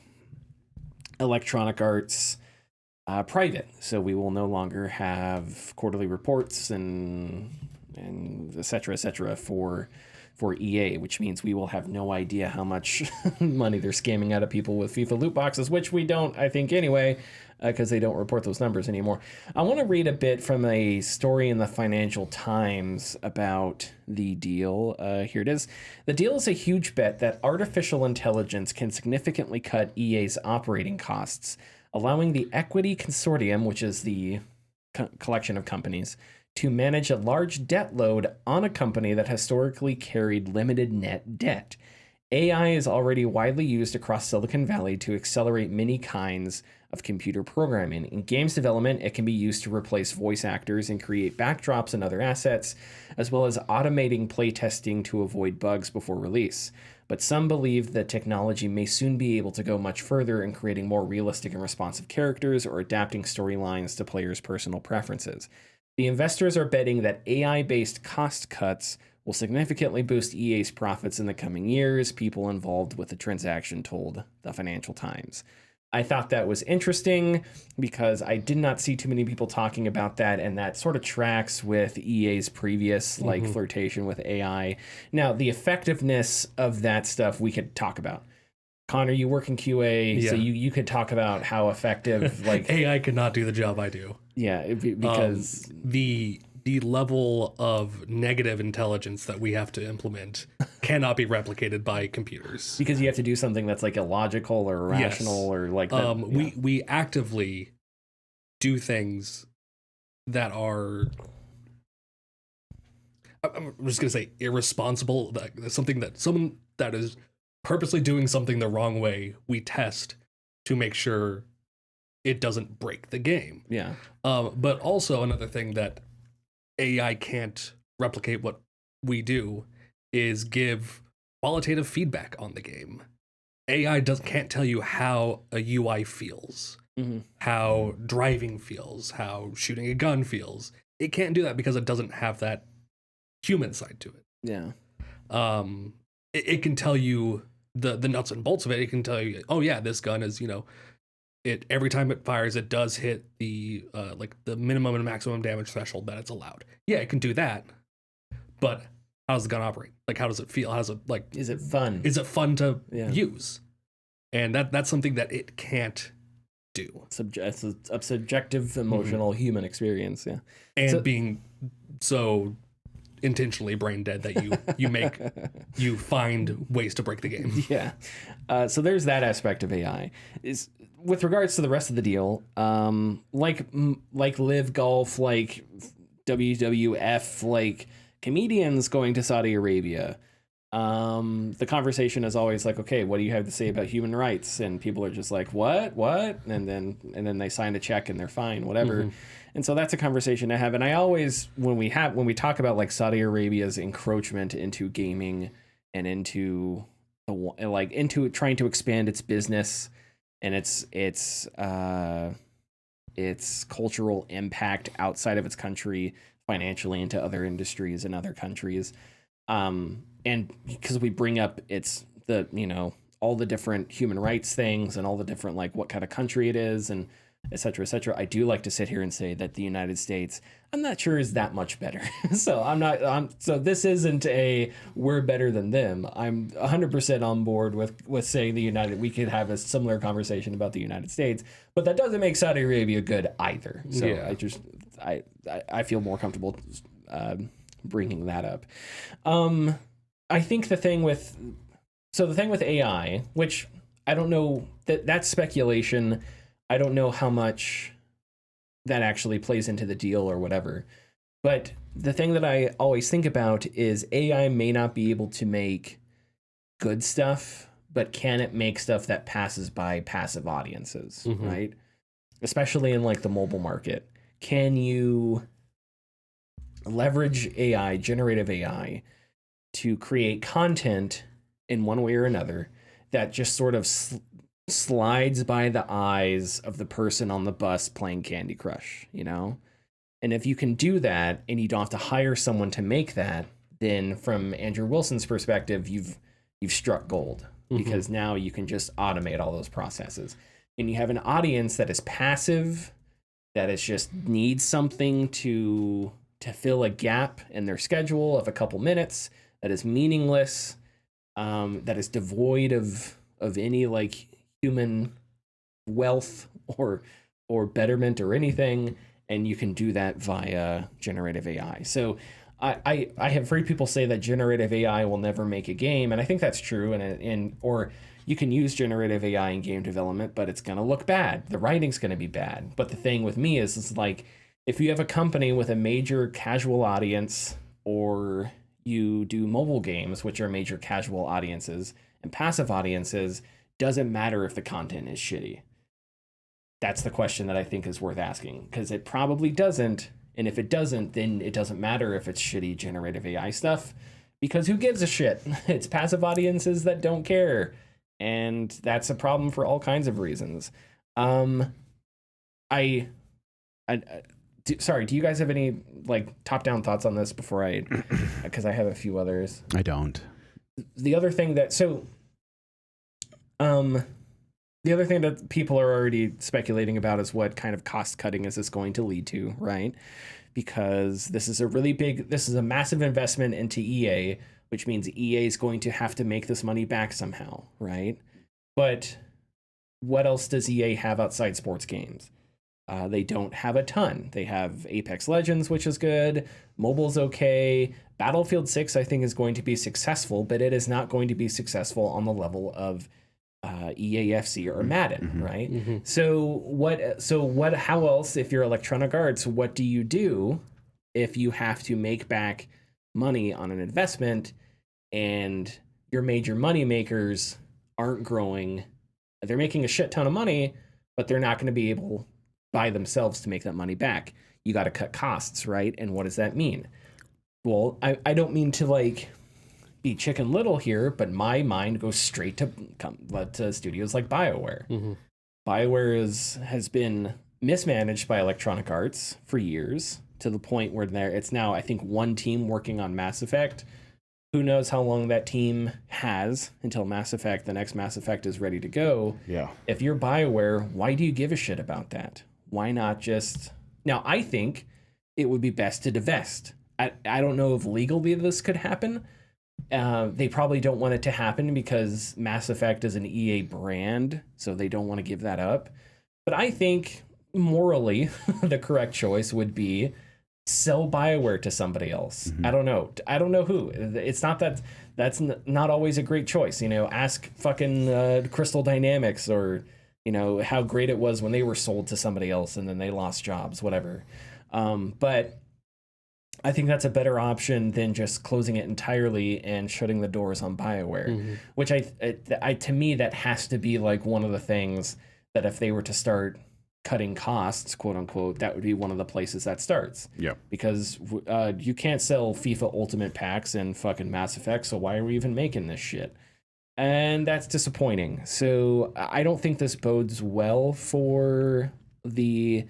Electronic Arts private, so we will no longer have quarterly reports and et cetera for EA, which means we will have no idea how much money they're scamming out of people with FIFA loot boxes, which we don't, I think, anyway, because they don't report those numbers anymore. I want to read a bit from a story in the Financial Times about the deal. Here it is. The deal is a huge bet that artificial intelligence can significantly cut EA's operating costs, allowing the Equity Consortium, which is the collection of companies, to manage a large debt load on a company that historically carried limited net debt. AI is already widely used across Silicon Valley to accelerate many kinds of computer programming. In games development, it can be used to replace voice actors and create backdrops and other assets, as well as automating playtesting to avoid bugs before release. But some believe that technology may soon be able to go much further in creating more realistic and responsive characters or adapting storylines to players' personal preferences. The investors are betting that AI-based cost cuts will significantly boost EA's profits in the coming years, people involved with the transaction told the Financial Times. I thought that was interesting because I did not see too many people talking about that, and that sort of tracks with EA's previous flirtation with AI. Now, the effectiveness of that stuff we could talk about. Connor, you work in QA, so you could talk about how effective AI cannot do the job I do. Yeah, because the level of negative intelligence that we have to implement cannot be replicated by computers. Because you have to do something that's illogical or irrational or like that. We actively do things that are, I'm just gonna say, irresponsible. Something that someone that is purposely doing something the wrong way, we test to make sure it doesn't break the game. Yeah. But also another thing that AI can't replicate what we do is give qualitative feedback on the game. AI can't tell you how a UI feels, how driving feels, how shooting a gun feels. It can't do that because it doesn't have that human side to it. Yeah. It can tell you the nuts and bolts of it. It can tell you, oh yeah, this gun is, it every time it fires, it does hit the the minimum and maximum damage threshold that it's allowed. Yeah, it can do that, but how does the gun operate? How does it feel? How does it Is it fun? Is it fun to use? And that's something that it can't do. It's a subjective, emotional, human experience. Yeah, and being so intentionally brain dead that you find ways to break the game. Yeah. So there's that aspect of AI. Is with regards to the rest of the deal, like Live Golf, like WWF, like comedians going to Saudi Arabia. The conversation is always okay, what do you have to say about human rights? And people are just what? And then they sign a check and they're fine, whatever. And so that's a conversation I have. And I always, when we talk about Saudi Arabia's encroachment into gaming and into into trying to expand its business and its cultural impact outside of its country financially into other industries and other countries. And because we bring up all the different human rights things and all the different what kind of country it is and et cetera, I do like to sit here and say that the United States, I'm not sure is that much better. So this isn't we're better than them. I'm 100% on board with saying we could have a similar conversation about the United States, but that doesn't make Saudi Arabia good either. So yeah. I feel more comfortable bringing that up. I think the thing with So the thing with AI, which I don't know, that's speculation. I don't know how much that actually plays into the deal or whatever. But the thing that I always think about is AI may not be able to make good stuff, but can it make stuff that passes by passive audiences, right? Especially in like the mobile market. Can you leverage AI, generative AI, to create content in one way or another that just sort of slides by the eyes of the person on the bus playing Candy Crush, you know? And if you can do that and you don't have to hire someone to make that, then from Andrew Wilson's perspective, you've struck gold, because now you can just automate all those processes. And you have an audience that is passive, that is just needs something to fill a gap in their schedule of a couple minutes, that is meaningless, that is devoid of any like human wealth or betterment or anything, and you can do that via generative AI. So I have heard people say that generative AI will never make a game, and I think that's true. And or you can use generative AI in game development, but it's going to look bad. The writing's going to be bad. But the thing with me is like, if you have a company with a major casual audience, or you do mobile games, which are major casual audiences and passive audiences, doesn't matter if the content is shitty. That's the question that I think is worth asking, because it probably doesn't. And if it doesn't, then it doesn't matter if it's shitty generative AI stuff, because who gives a shit? It's passive audiences that don't care. And that's a problem for all kinds of reasons. Sorry, do you guys have any like top-down thoughts on this before because I have a few others. I don't. The other thing that people are already speculating about is what kind of cost cutting is this going to lead to, right? Because this is a massive investment into EA, which means EA is going to have to make this money back somehow, right? But what else does EA have outside sports games? They don't have a ton. They have Apex Legends, which is good. Mobile's okay. Battlefield 6, I think, is going to be successful, but it is not going to be successful on the level of EAFC or Madden, right? How else, if you're Electronic Arts, what do you do if you have to make back money on an investment and your major money makers aren't growing? They're making a shit ton of money, but they're not going to be able by themselves to make that money back. You got to cut costs, right? And what does that mean? Well, I don't mean to like be Chicken Little here, but my mind goes straight to studios like BioWare. BioWare has been mismanaged by Electronic Arts for years, to the point where it's now, I think, one team working on Mass Effect. Who knows how long that team has until the next Mass Effect is ready to go. Yeah. If you're BioWare, why do you give a shit about that? Why not just... Now, I think it would be best to divest. I don't know if legally this could happen. They probably don't want it to happen because Mass Effect is an EA brand, so they don't want to give that up. But I think morally, the correct choice would be sell BioWare to somebody else. I don't know who. It's not that's not always a great choice. You know, ask fucking Crystal Dynamics, or you know how great it was when they were sold to somebody else and then they lost jobs, whatever. But I think that's a better option than just closing it entirely and shutting the doors on BioWare, which to me, that has to be like one of the things that if they were to start cutting costs, quote unquote, that would be one of the places that starts. Yeah. Because you can't sell FIFA Ultimate Packs and fucking Mass Effect, so why are we even making this shit? And that's disappointing. So I don't think this bodes well for the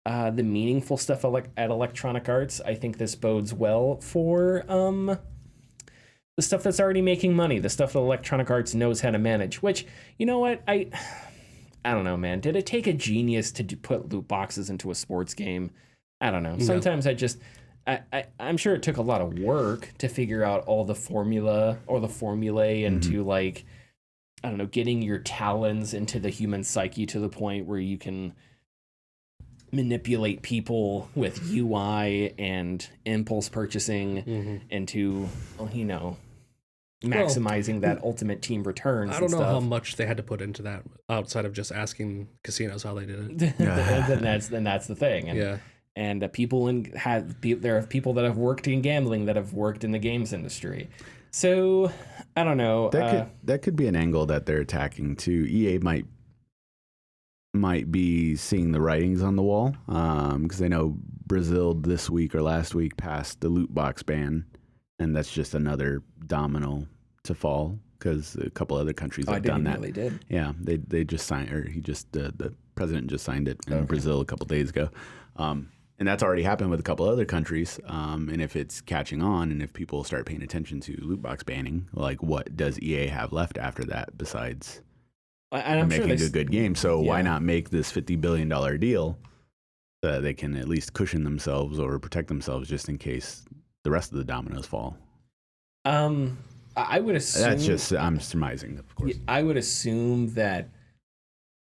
meaningful stuff at Electronic Arts. I think this bodes well for the stuff that's already making money, the stuff that Electronic Arts knows how to manage. Which, you know what, I don't know, man. Did it take a genius to put loot boxes into a sports game? I don't know. No. Sometimes I'm sure it took a lot of work to figure out all the formulae into like, I don't know, getting your talons into the human psyche to the point where you can manipulate people with UI and impulse purchasing into, you know, maximizing that ultimate team returns. I don't know how much they had to put into that outside of just asking casinos how they did it. then that's the thing. And, Yeah. And there are people that have worked in gambling that have worked in the games industry. So I don't know. That could be an angle that they're attacking too. EA might be seeing the writings on the wall, because I know Brazil this week or last week passed the loot box ban, and that's just another domino to fall because a couple other countries have done that. Really did. Yeah, they just signed, or the president just signed it in Brazil a couple days ago, and that's already happened with a couple other countries. And if it's catching on, and if people start paying attention to loot box banning, like what does EA have left after that besides? And I'm making a good game, so why not make this $50 billion deal so that they can at least cushion themselves or protect themselves just in case the rest of the dominoes fall? I would assume that's just I'm surmising, of course. I would assume that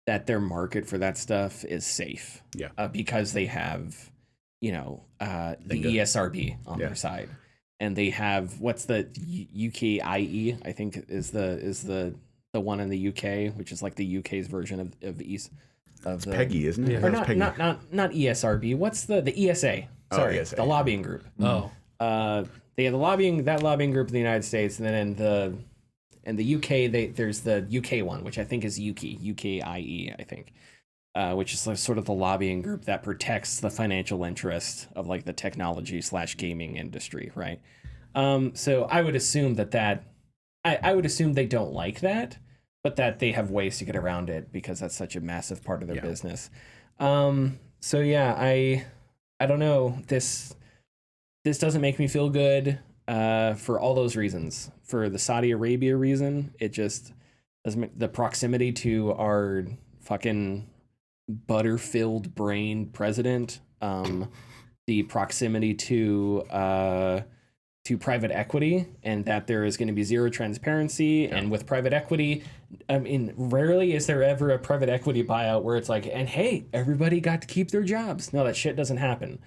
their market for that stuff is safe. Yeah, because they have the ESRB on their side, and they have what's the UKIE? I think is the one in the UK, which is like the UK's version of East of the Peggy, isn't it? Yeah. Or not ESRB. What's the ESA? Sorry, ESA. The lobbying group. Oh, they have the lobbying group in the United States, and then in the UK there's the UK one, which I think is UKIE, I think, which is like sort of the lobbying group that protects the financial interest of like the technology / gaming industry, right? So I would assume I would assume they don't like that, but that they have ways to get around it because that's such a massive part of their business. So yeah, I don't know. This doesn't make me feel good for all those reasons. For the Saudi Arabia reason, it just doesn't. The proximity to our fucking butter-filled brain president, the proximity to private equity, and that there is going to be zero transparency. And with private equity, I mean, rarely is there ever a private equity buyout where it's like, and hey, everybody got to keep their jobs. No, that shit doesn't happen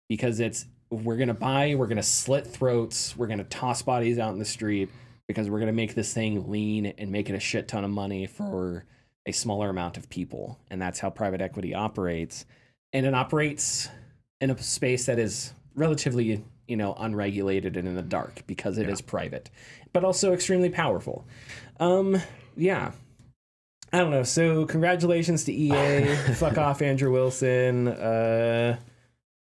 because we're going to slit throats, we're going to toss bodies out in the street because we're going to make this thing lean and make it a shit ton of money for a smaller amount of people. And that's how private equity operates. And it operates in a space that is relatively unregulated and in the dark because it is private, but also extremely powerful. I don't know. So congratulations to EA. Fuck off, Andrew Wilson.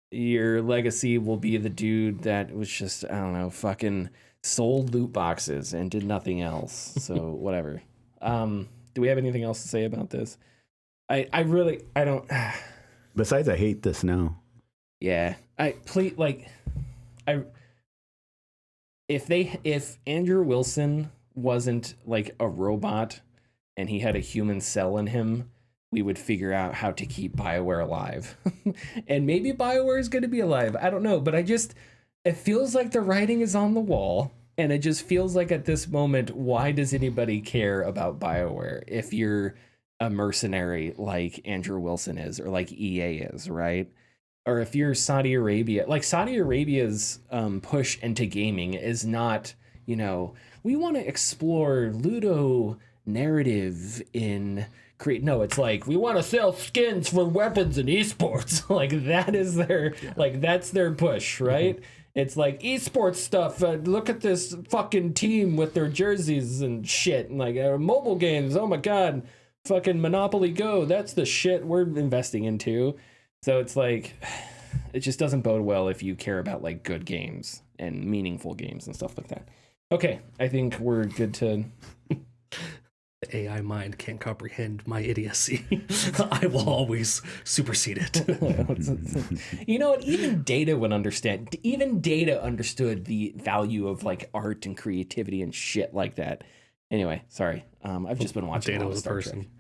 Your legacy will be the dude that was just, I don't know, fucking sold loot boxes and did nothing else. So whatever. Do we have anything else to say about this? I don't. Besides, I hate the snow. Yeah. If Andrew Wilson wasn't like a robot and he had a human cell in him, we would figure out how to keep BioWare alive. And maybe BioWare is going to be alive. I don't know, but it feels like the writing is on the wall, and it just feels like at this moment, why does anybody care about BioWare if you're a mercenary like Andrew Wilson is, or like EA is, right? Or if you're Saudi Arabia, like Saudi Arabia's push into gaming is not, we want to explore Ludo narrative in create. No, it's like, we want to sell skins for weapons and esports. Like that is their, like that's their push, right? Mm-hmm. It's like esports stuff. Look at this fucking team with their jerseys and shit. And like mobile games. Oh my God. Fucking Monopoly Go. That's the shit we're investing into. So it's like, it just doesn't bode well if you care about like good games and meaningful games and stuff like that. Okay, I think we're good to... The AI mind can't comprehend my idiocy. I will always supersede it. You know what? Even Data would understand. Even Data understood the value of like art and creativity and shit like that. Anyway, sorry. I've just been watching Data a lot was of Star a person. Trek.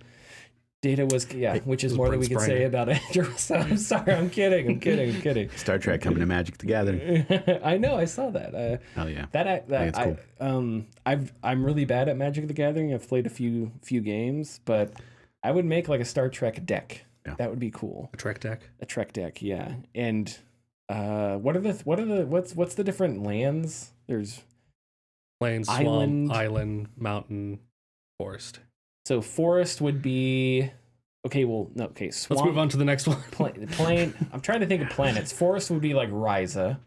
Data was, which is more than we can say about Andrew. So I'm sorry. I'm kidding. Star Trek coming to Magic the Gathering. I know. I saw that. Hell yeah. That's cool. I'm really bad at Magic the Gathering. I've played a few games, but I would make like a Star Trek deck. Yeah. That would be cool. A Trek deck. A Trek deck, yeah. And what's the different lands? There's Plain, swamp, island, mountain, forest. So forest would be okay. Well, no. Okay, swamp. Let's move on to the next one. Plain. I'm trying to think of planets. Forest would be like Ryza,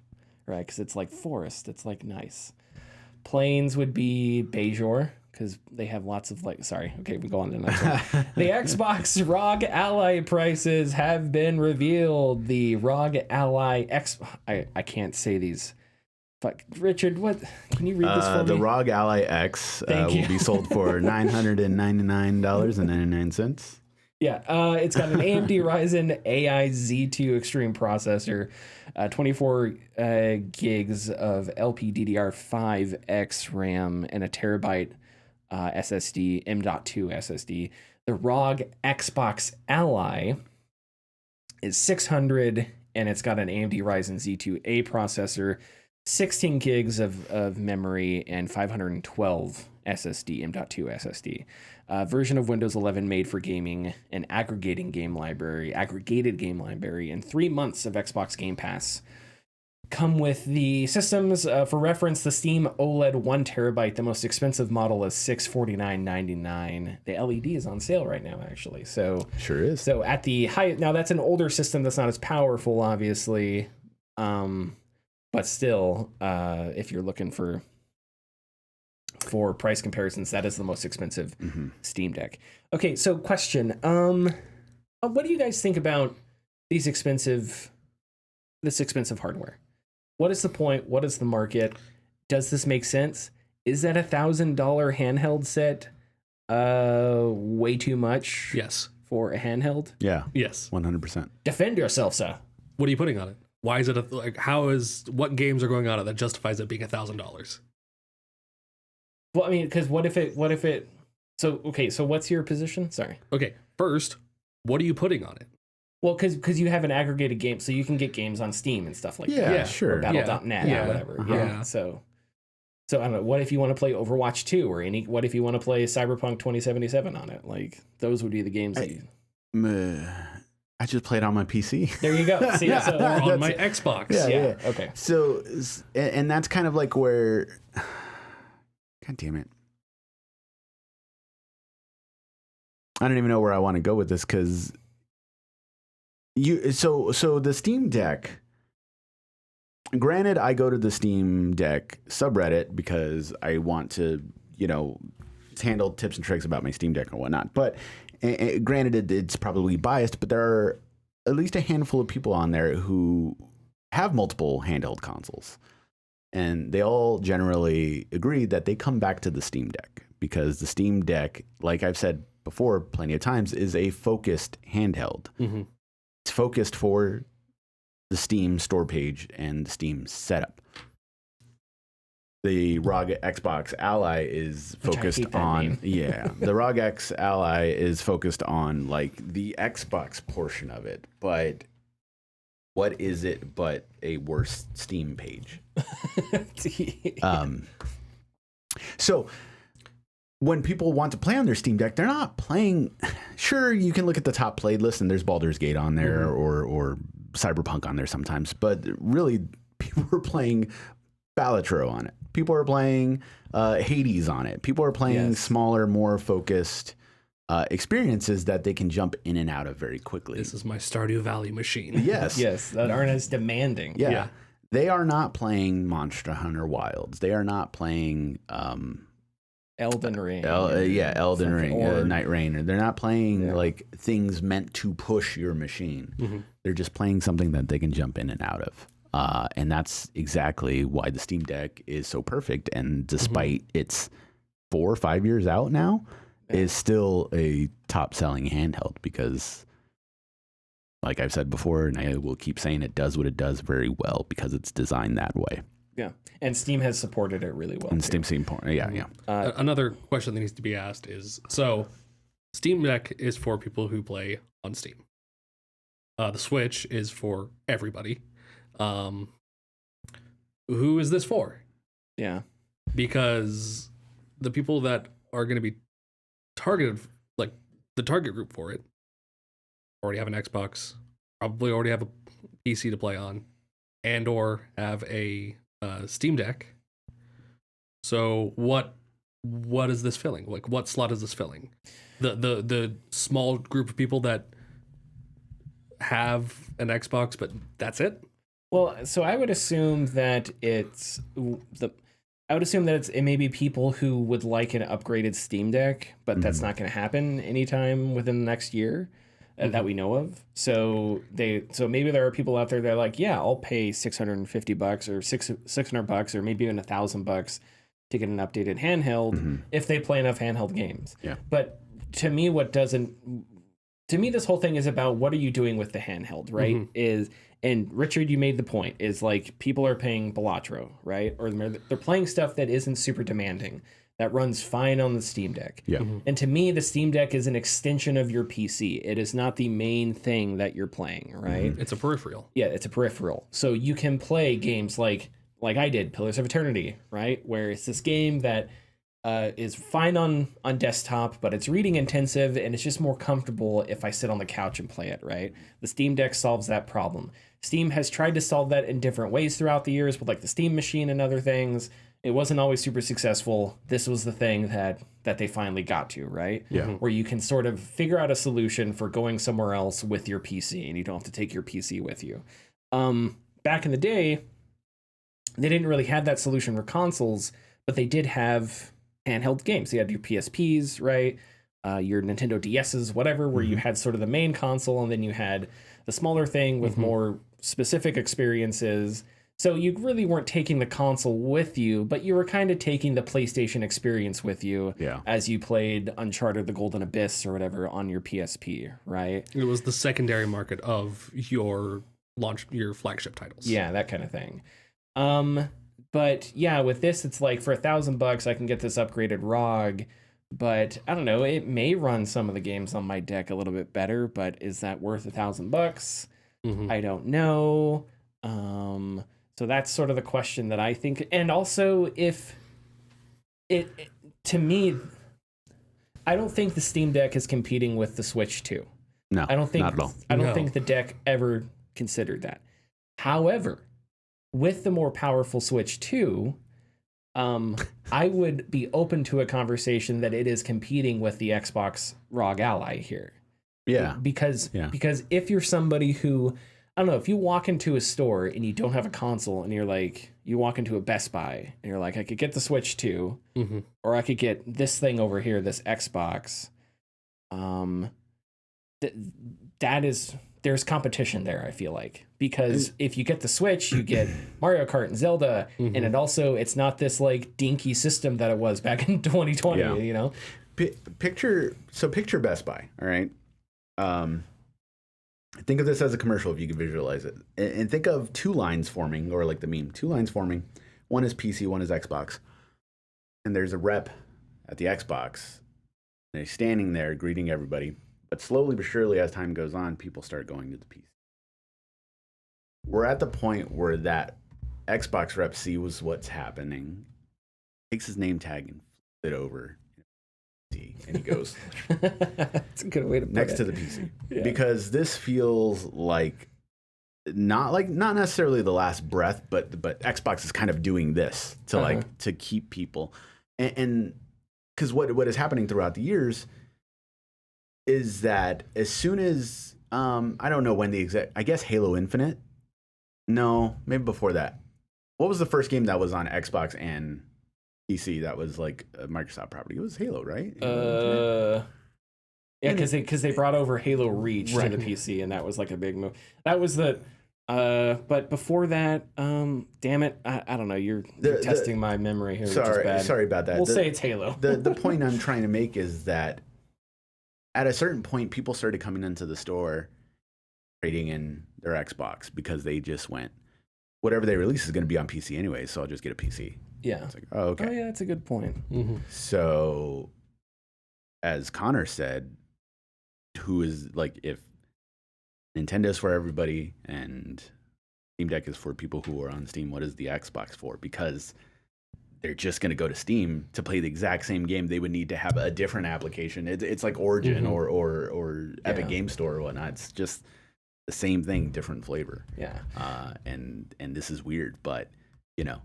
right? Because it's like forest. It's like nice. Plains would be Bajor because they have lots of like. Sorry. Okay, we go on to the next one. The Xbox ROG Ally prices have been revealed. The ROG Ally I can't say these. Fuck, Richard, what? Can you read this for me? The ROG Ally X will be sold for $999.99. Yeah, it's got an AMD Ryzen AI Z2 Extreme processor, 24 gigs of LPDDR5X RAM, and a terabyte SSD, M.2 SSD. The ROG Xbox Ally is 600, and it's got an AMD Ryzen Z2A processor, 16 gigs of memory, and 512 SSD, M.2 SSD. Version of Windows 11 made for gaming, an aggregated game library, and 3 months of Xbox Game Pass. Come with the systems. For reference, the Steam OLED 1 terabyte, the most expensive model, is $649.99. The LED is on sale right now, actually. So sure is. So at the high, now that's an older system that's not as powerful, obviously. But still, if you're looking for price comparisons, that is the most expensive Steam Deck. Okay, so question: what do you guys think about this expensive hardware? What is the point? What is the market? Does this make sense? Is that $1,000 handheld set way too much? Yes. For a handheld? Yeah. Yes. 100%. Defend yourself, sir. What are you putting on it? Why is it what games are going on it that justifies it being $1,000? Well, I mean, because what if it? So okay, so what's your position? Sorry. Okay, first, what are you putting on it? Well, because you have an aggregated game, so you can get games on Steam and stuff like that. Yeah, sure. Or Battle.net or whatever. Uh-huh. Yeah. So I don't know. What if you want to play Overwatch 2 or what if you want to play Cyberpunk 2077 on it? Like those would be the games that you. I just played on my PC. There you go. See, or on my Xbox. Yeah. Okay. So, and that's kind of like where, God damn it. I don't even know where I want to go with this because so the Steam Deck, granted, I go to the Steam Deck subreddit because I want to, handle tips and tricks about my Steam Deck and whatnot. But granted, it's probably biased, but there are at least a handful of people on there who have multiple handheld consoles. And they all generally agree that they come back to the Steam Deck because the Steam Deck, like I've said before plenty of times, is a focused handheld. Mm-hmm. It's focused for the Steam store page and the Steam setup. The ROG Xbox Ally is focused on the ROG X Ally is focused on like the Xbox portion of it, but what is it but a worse Steam page? So when people want to play on their Steam Deck, they're not playing. Sure, you can look at the top played list and there's Baldur's Gate on there or Cyberpunk on there sometimes, but really people are playing Balatro on it. People are playing Hades on it. People are playing smaller, more focused experiences that they can jump in and out of very quickly. This is my Stardew Valley machine. Yes. Yes, that aren't as demanding. Yeah. They are not playing Monster Hunter Wilds. They are not playing Elden Ring. Elden Ring, Night Rain. They're not playing like things meant to push your machine. Mm-hmm. They're just playing something that they can jump in and out of. And that's exactly why the Steam Deck is so perfect. And despite its 4 or 5 years out now, is still a top selling handheld because, like I've said before, and I will keep saying, it does what it does very well because it's designed that way. Yeah. And Steam has supported it really well. And Steam, yeah. Another question that needs to be asked is, so Steam Deck is for people who play on Steam. The Switch is for everybody. Who is this for? Yeah. Because the people that are going to be targeted, like the target group for it, already have an Xbox, probably already have a PC to play on, and or have a Steam Deck. So what is this filling? Like, what slot is this filling? The small group of people that have an Xbox, but that's it. Well, so I would assume that it may be people who would like an upgraded Steam Deck, but that's not going to happen anytime within the next year that we know of. So maybe there are people out there that are like, yeah, I'll pay $650 or $600 or maybe even $1,000 to get an updated handheld if they play enough handheld games. Yeah. But to me, this whole thing is about what are you doing with the handheld, right? And Richard, you made the point, is like people are paying Balatro, right? Or they're playing stuff that isn't super demanding, that runs fine on the Steam Deck. Yeah. And to me, the Steam Deck is an extension of your PC. It is not the main thing that you're playing, right? It's a peripheral. Yeah, it's a peripheral. So you can play games like I did, Pillars of Eternity, right? Where it's this game that is fine on desktop, but it's reading intensive and it's just more comfortable if I sit on the couch and play it, right? The Steam Deck solves that problem. Steam has tried to solve that in different ways throughout the years with like the Steam Machine and other things. It wasn't always super successful. This was the thing that they finally got to, right? Yeah. Where you can sort of figure out a solution for going somewhere else with your PC and you don't have to take your PC with you. Back in the day, they didn't really have that solution for consoles, but they did have handheld games. You had your PSPs, right? Your Nintendo DSs, whatever, where you had sort of the main console and then you had the smaller thing with more specific experiences. So you really weren't taking the console with you, but you were kind of taking the PlayStation experience with you as you played Uncharted: The Golden Abyss or whatever on your PSP, right? It was the secondary market of your flagship titles. Yeah, that kind of thing. But yeah, with this, it's like for $1,000, I can get this upgraded ROG. But I don't know, it may run some of the games on my deck a little bit better, but is that worth $1,000? I don't know. So that's sort of the question that I think. And also, if to me, I don't think the Steam Deck is competing with the Switch 2. No, I don't think, not at all. I don't think the deck ever considered that. However, with the more powerful Switch 2, I would be open to a conversation that it is competing with the Xbox ROG Ally here. Yeah. Because if you're somebody who, I don't know, if you walk into a store and you don't have a console and you're like, you walk into a Best Buy and you're like, I could get the Switch 2 or I could get this thing over here, this Xbox. There's competition there, I feel like, because if you get the Switch, you get Mario Kart and Zelda, and it's not this like dinky system that it was back in 2020, you know? Picture Best Buy, all right? Think of this as a commercial if you can visualize it. And think of two lines forming, or like the meme, two lines forming. One is PC, one is Xbox. And there's a rep at the Xbox. And they're standing there greeting everybody. But slowly but surely, as time goes on, people start going to the PC. We're at the point where that Xbox rep sees what's happening, takes his name tag and flips it over, and he goes, That's a good way to put next it. to the PC. Yeah. Because this feels like not necessarily the last breath, but Xbox is kind of doing this to to keep people. And because what is happening throughout the years is that as soon as I don't know when I guess Halo Infinite. No, maybe before that. What was the first game that was on Xbox and PC that was like a Microsoft property? It was Halo, right? Yeah, because they brought over Halo Reach to the PC, and that was like a big move. That was the. But before that, damn it, I don't know. You're testing my memory here. Which is bad. Sorry about that. We'll say it's Halo. the point I'm trying to make is that at a certain point, people started coming into the store, trading in their Xbox because they just went, whatever they release is going to be on PC anyway, so I'll just get a PC. Yeah. It's like, oh, okay. Oh, yeah, that's a good point. So, as Connor said, who is like, if Nintendo's for everybody and Steam Deck is for people who are on Steam, what is the Xbox for? Because they're just going to go to Steam to play the exact same game. They would need to have a different application. It's like Origin or Epic Game Store or whatnot. It's just the same thing, different flavor. Yeah. And this is weird, but you know,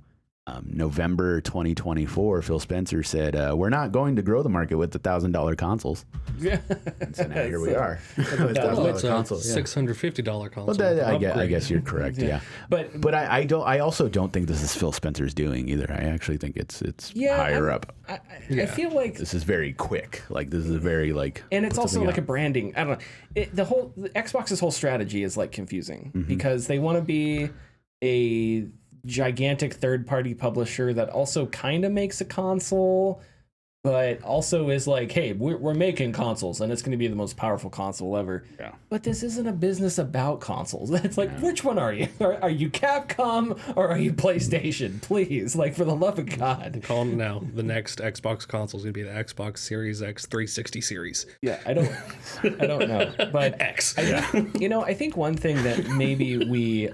November 2024, Phil Spencer said, "We're not going to grow the market with the $1,000 consoles." Yeah. And so now here we are. With Well, it's $1,000 a console. Yeah. $650 console. Well, with an I upgrade. guess you're correct. Yeah, but I also don't think this is Phil Spencer's doing either. I actually think it's higher up. I feel like This is very quick. Like this is very like, and it's put also something like a out. branding. I don't know. The Xbox's whole strategy is like confusing because they want to be a gigantic third-party publisher that also kind of makes a console, but also is like, hey, we're making consoles and it's going to be the most powerful console ever. Yeah. But this isn't a business about consoles. It's like, which one are you? Are you Capcom or are you PlayStation? Please, like, for the love of God. Call them now. The next Xbox console is going to be the Xbox Series X 360 series. Yeah, I don't know, but X. I think one thing that maybe we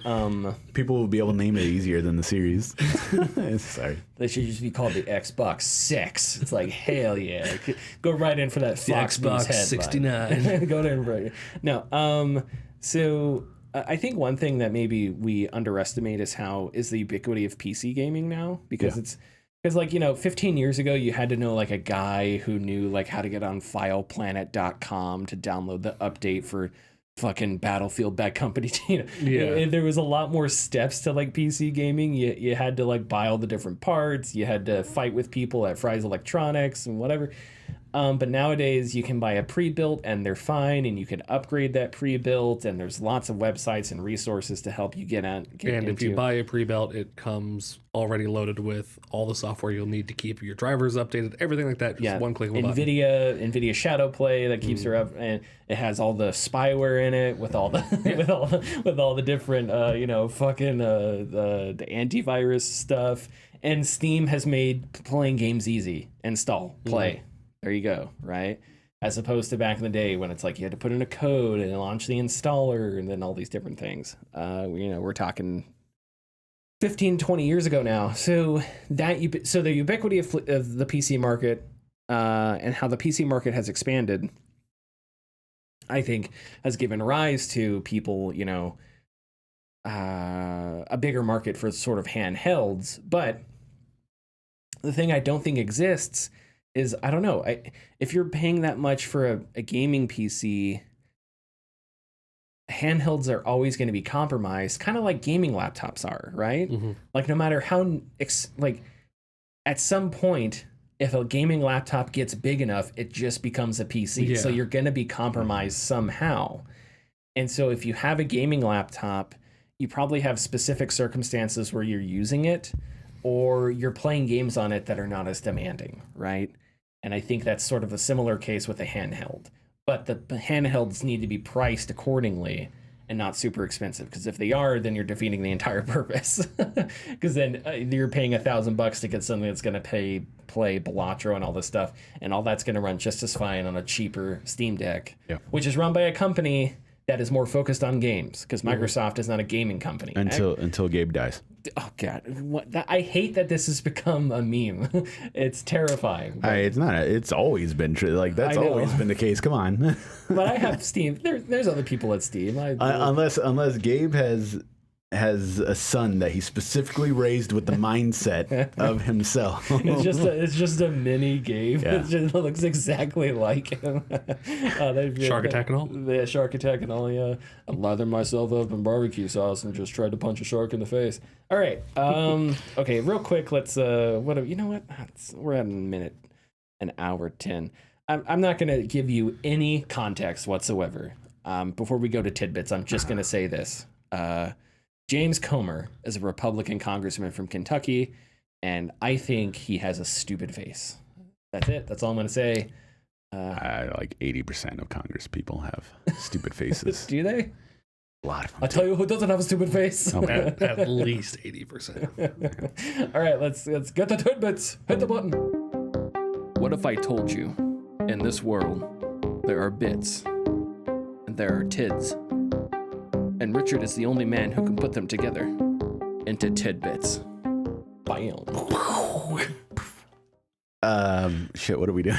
People will be able to name it easier than the series. Sorry. they should just be called the Xbox 6. It's like, hell yeah, go right in for that Fox Xbox headline. 69. Go in right. No, so I think one thing that maybe we underestimate is the ubiquity of PC gaming now, because it's. Because, like, 15 years ago, you had to know, like, a guy who knew, like, how to get on fileplanet.com to download the update for fucking Battlefield Bad Company. Yeah. There was a lot more steps to, like, PC gaming. You had to, like, buy all the different parts. You had to fight with people at Fry's Electronics and whatever. But nowadays, you can buy a pre-built and they're fine, and you can upgrade that pre-built, and there's lots of websites and resources to help you get And if you buy a pre-built, it comes already loaded with all the software you'll need to keep your drivers updated, everything like that. Just one click of a button. NVIDIA Shadow Play that keeps her up, and it has all the spyware in it with all the with all the different the antivirus stuff. And Steam has made playing games easy. Install, play. There you go, right? As opposed to back in the day when it's like you had to put in a code and launch the installer and then all these different things. We're talking 15, 20 years ago now. So the ubiquity of the PC market and how the PC market has expanded, I think, has given rise to people, a bigger market for sort of handhelds. But the thing I don't think exists is, I don't know, if you're paying that much for a gaming PC, handhelds are always going to be compromised, kind of like gaming laptops are, right? Like, no matter how, at some point, if a gaming laptop gets big enough, it just becomes a PC. Yeah. So you're going to be compromised somehow. And so if you have a gaming laptop, you probably have specific circumstances where you're using it, or you're playing games on it that are not as demanding, right? And I think that's sort of a similar case with a handheld. But the handhelds need to be priced accordingly and not super expensive, because if they are, then you're defeating the entire purpose. Because then you're paying $1,000 to get something that's going to play Balatro and all this stuff, and all that's going to run just as fine on a cheaper Steam Deck, which is run by a company that is more focused on games, because Microsoft is not a gaming company. Until Gabe dies. Oh God, I hate that this has become a meme. It's terrifying. It's not. It's always been true. Like, that's always been the case. Come on. But I have Steam. There's other people at Steam. Unless Gabe has a son that he specifically raised with the mindset of himself. It's just a mini Gabe. Yeah. It looks exactly like him. Shark Attack and all? Yeah, Shark Attack and all, yeah. I lathered myself up in barbecue sauce and just tried to punch a shark in the face. All right. Okay, real quick, let's you know what? We're at an hour 10. I'm not going to give you any context whatsoever. Before we go to tidbits, I'm just going to say this. James Comer is a Republican congressman from Kentucky, and I think he has a stupid face. That's it. That's all I'm going to say. Like 80% of Congress people have stupid faces. Do they? A lot of them. I'll tell you who doesn't have a stupid face. At least 80%. All right, let's get the tidbits. Hit the button. What if I told you, in this world, there are bits and there are tids, and Richard is the only man who can put them together into tidbits. Bam. Shit, what are we doing?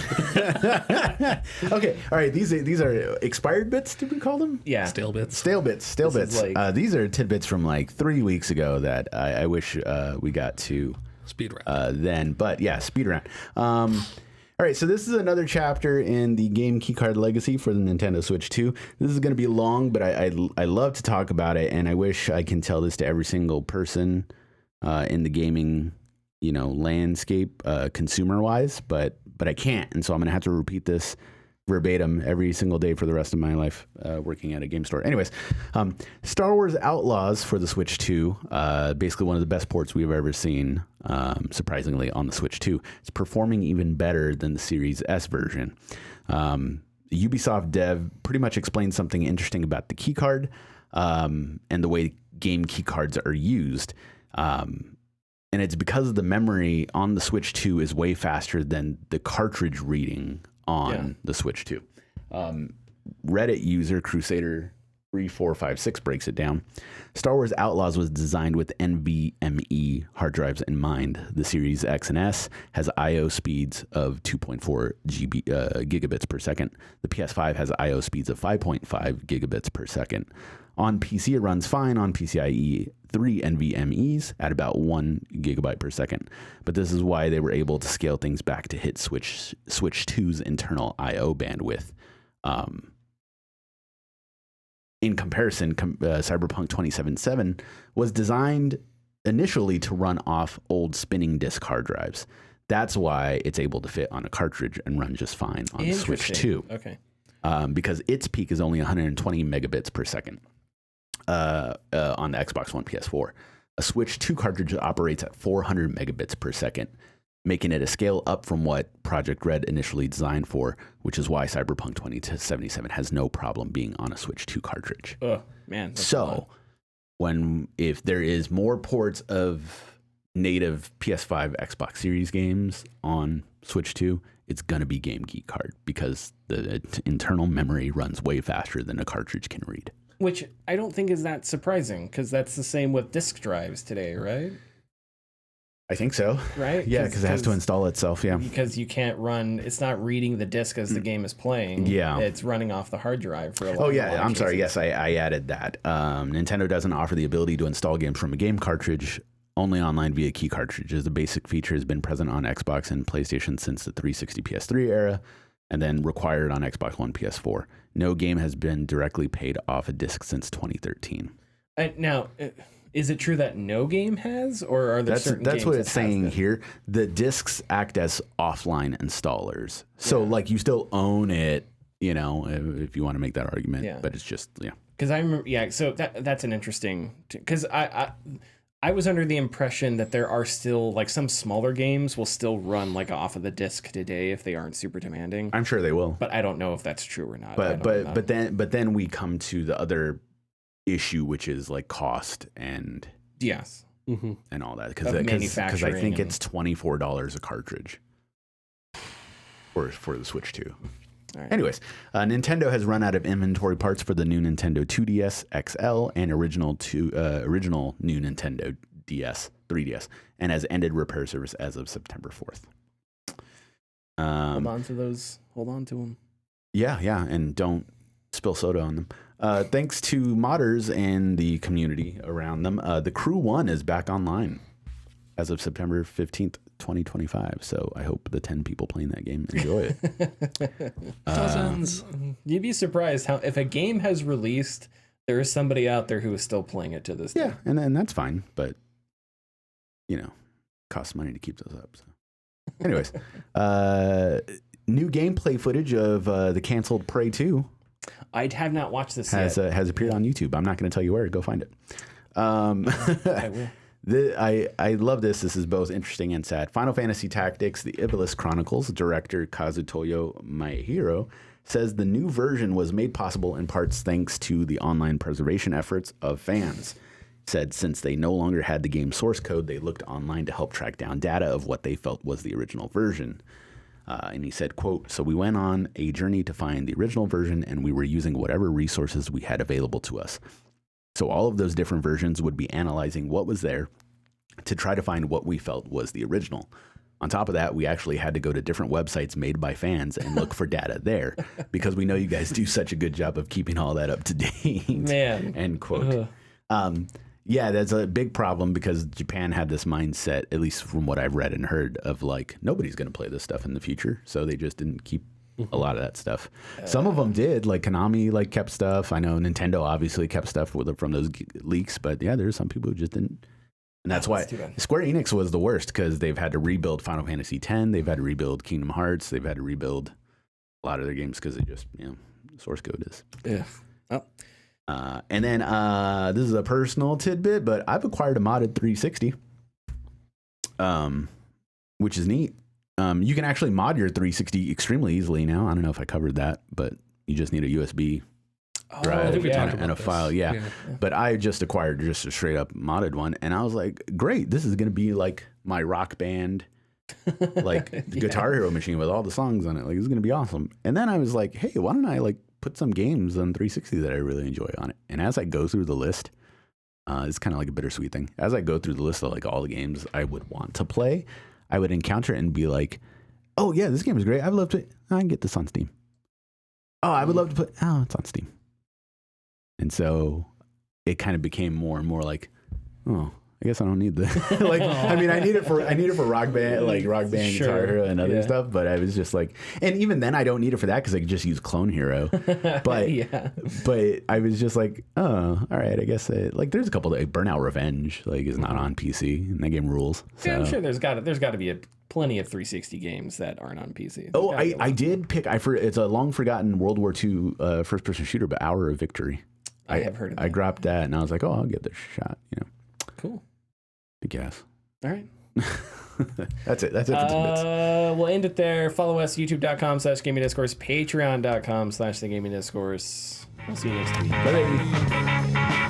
Okay, all right, these are expired bits, did we call them? Yeah. Stale bits. Stale bits. Like, These are tidbits from like 3 weeks ago that I wish we got to speed round. then. But yeah, speed round. All right, so this is another chapter in the game keycard legacy for the Nintendo Switch 2. This is going to be long, but I love to talk about it, and I wish I can tell this to every single person in the gaming, landscape, consumer-wise, but I can't, and so I'm going to have to repeat this verbatim every single day for the rest of my life working at a game store. Anyways, Star Wars Outlaws for the Switch 2, basically one of the best ports we've ever seen, surprisingly, on the Switch 2. It's performing even better than the Series S version. Ubisoft dev pretty much explained something interesting about the keycard and the way game keycards are used. And it's because the memory on the Switch 2 is way faster than the cartridge reading on the Switch 2. Reddit user Crusader3456 breaks it down. Star Wars Outlaws was designed with NVMe hard drives in mind. The Series X and S has I/O speeds of 2.4 gigabits per second. The PS5 has I/O speeds of 5.5 gigabits per second. On PC, it runs fine on PCIe 3 NVMe's at about 1 gigabyte per second. But this is why they were able to scale things back to hit Switch 2's internal I/O bandwidth. In comparison, Cyberpunk 2077 was designed initially to run off old spinning disk hard drives. That's why it's able to fit on a cartridge and run just fine on the Switch 2. Okay. Because its peak is only 120 megabits per second on the Xbox One PS4. A Switch 2 cartridge operates at 400 megabits per second, making it a scale up from what Project Red initially designed for, which is why Cyberpunk 2077 has no problem being on a Switch 2 cartridge. Oh, man. So if there is more ports of native PS5, Xbox Series games on Switch 2, it's going to be Game Geek card because the internal memory runs way faster than a cartridge can read. Which I don't think is that surprising because that's the same with disk drives today, right? I think so. Right? Yeah, because it has to install itself, yeah. Because you can't run, it's not reading the disk as the game is playing. Yeah. It's running off the hard drive for a lot. Oh, yeah, I'm sorry. Yes, I added that. Nintendo doesn't offer the ability to install games from a game cartridge, only online via key cartridges. The basic feature has been present on Xbox and PlayStation since the 360 PS3 era, and then required on Xbox One PS4. No game has been directly paid off a disc since 2013. Now, is it true that no game has, or are there certain games? That's what it's saying here. The discs act as offline installers. So, you still own it, if you want to make that argument. Yeah. But it's just, Because I remember, so that's an interesting, because I was under the impression that there are still, some smaller games will still run, off of the disc today if they aren't super demanding. I'm sure they will. But I don't know if that's true or not. But then we come to the other issue, which is cost and yes, and all that, because I think it's $24 a cartridge for the Switch 2. All right. Anyways, Nintendo has run out of inventory parts for the new Nintendo 2DS XL and original new Nintendo DS 3DS, and has ended repair service as of September 4th. Hold on to those. Hold on to them. Yeah, and don't spill soda on them. Thanks to modders and the community around them, the Crew 1 is back online as of September 15th, 2025. So I hope the 10 people playing that game enjoy it. Dozens. You'd be surprised how if a game has released, there is somebody out there who is still playing it to this day. Yeah, and then that's fine, but costs money to keep those up. So. Anyways, new gameplay footage of the canceled Prey 2. I have not watched this yet. Has appeared on YouTube. I'm not going to tell you where. Go find it. I will. I love this. This is both interesting and sad. Final Fantasy Tactics, the Iblis Chronicles, director Kazutoyo Maehiro, says the new version was made possible in parts thanks to the online preservation efforts of fans. Said since they no longer had the game's source code, they looked online to help track down data of what they felt was the original version. And he said, quote, "So we went on a journey to find the original version, and we were using whatever resources we had available to us. So all of those different versions would be analyzing what was there to try to find what we felt was the original. On top of that, we actually had to go to different websites made by fans and look for data there because we know you guys do such a good job of keeping all that up to date." Man. End quote. Yeah, that's a big problem because Japan had this mindset, at least from what I've read and heard, of like nobody's going to play this stuff in the future, so they just didn't keep a lot of that stuff. Some of them did, like Konami, like kept stuff. I know Nintendo obviously kept stuff from those leaks, but yeah, there's some people who just didn't. And that's why Square Enix was the worst because they've had to rebuild Final Fantasy X, they've had to rebuild Kingdom Hearts, they've had to rebuild a lot of their games because they just, source code is. Yeah. Oh. And then this is a personal tidbit, but I've acquired a modded 360, which is neat. You can actually mod your 360 extremely easily now. I don't know if I covered that, but you just need a USB drive and a file. Yeah. But I just acquired just a straight up modded one, and I was like, great, this is going to be like my Rock Band, like Guitar Hero machine with all the songs on it. Like, it's going to be awesome. And then I was like, hey, why don't I like put some games on 360 that I really enjoy on it? And as I go through the list, it's kind of like a bittersweet thing. As I go through the list of like all the games I would want to play, I would encounter it and be like, oh yeah, this game is great. I'd love to, I can get this on Steam. Oh, I would love to put, oh, it's on Steam. And so it kind of became more and more like, oh, I guess I don't need this. Like, I mean, I need it for Rock Band, like Rock Band, Guitar Hero, and other stuff. But I was just like, and even then, I don't need it for that because I could just use Clone Hero. But but I was just like, oh, all right, I guess like there's a couple like Burnout Revenge like is not on PC, and that game rules. So. Yeah, I'm sure there's got to be plenty of 360 games that aren't on PC. Oh, I did pick. It's a long forgotten World War II first person shooter, but Hour of Victory. I have heard of that. I dropped that, and I was like, oh, I'll give this a shot. Cool. I guess. All right. That's it. That's it for Tidbits. We'll end it there. Follow us, youtube.com/gaming discourse, patreon.com/the gaming discourse. We'll see you next week. Bye.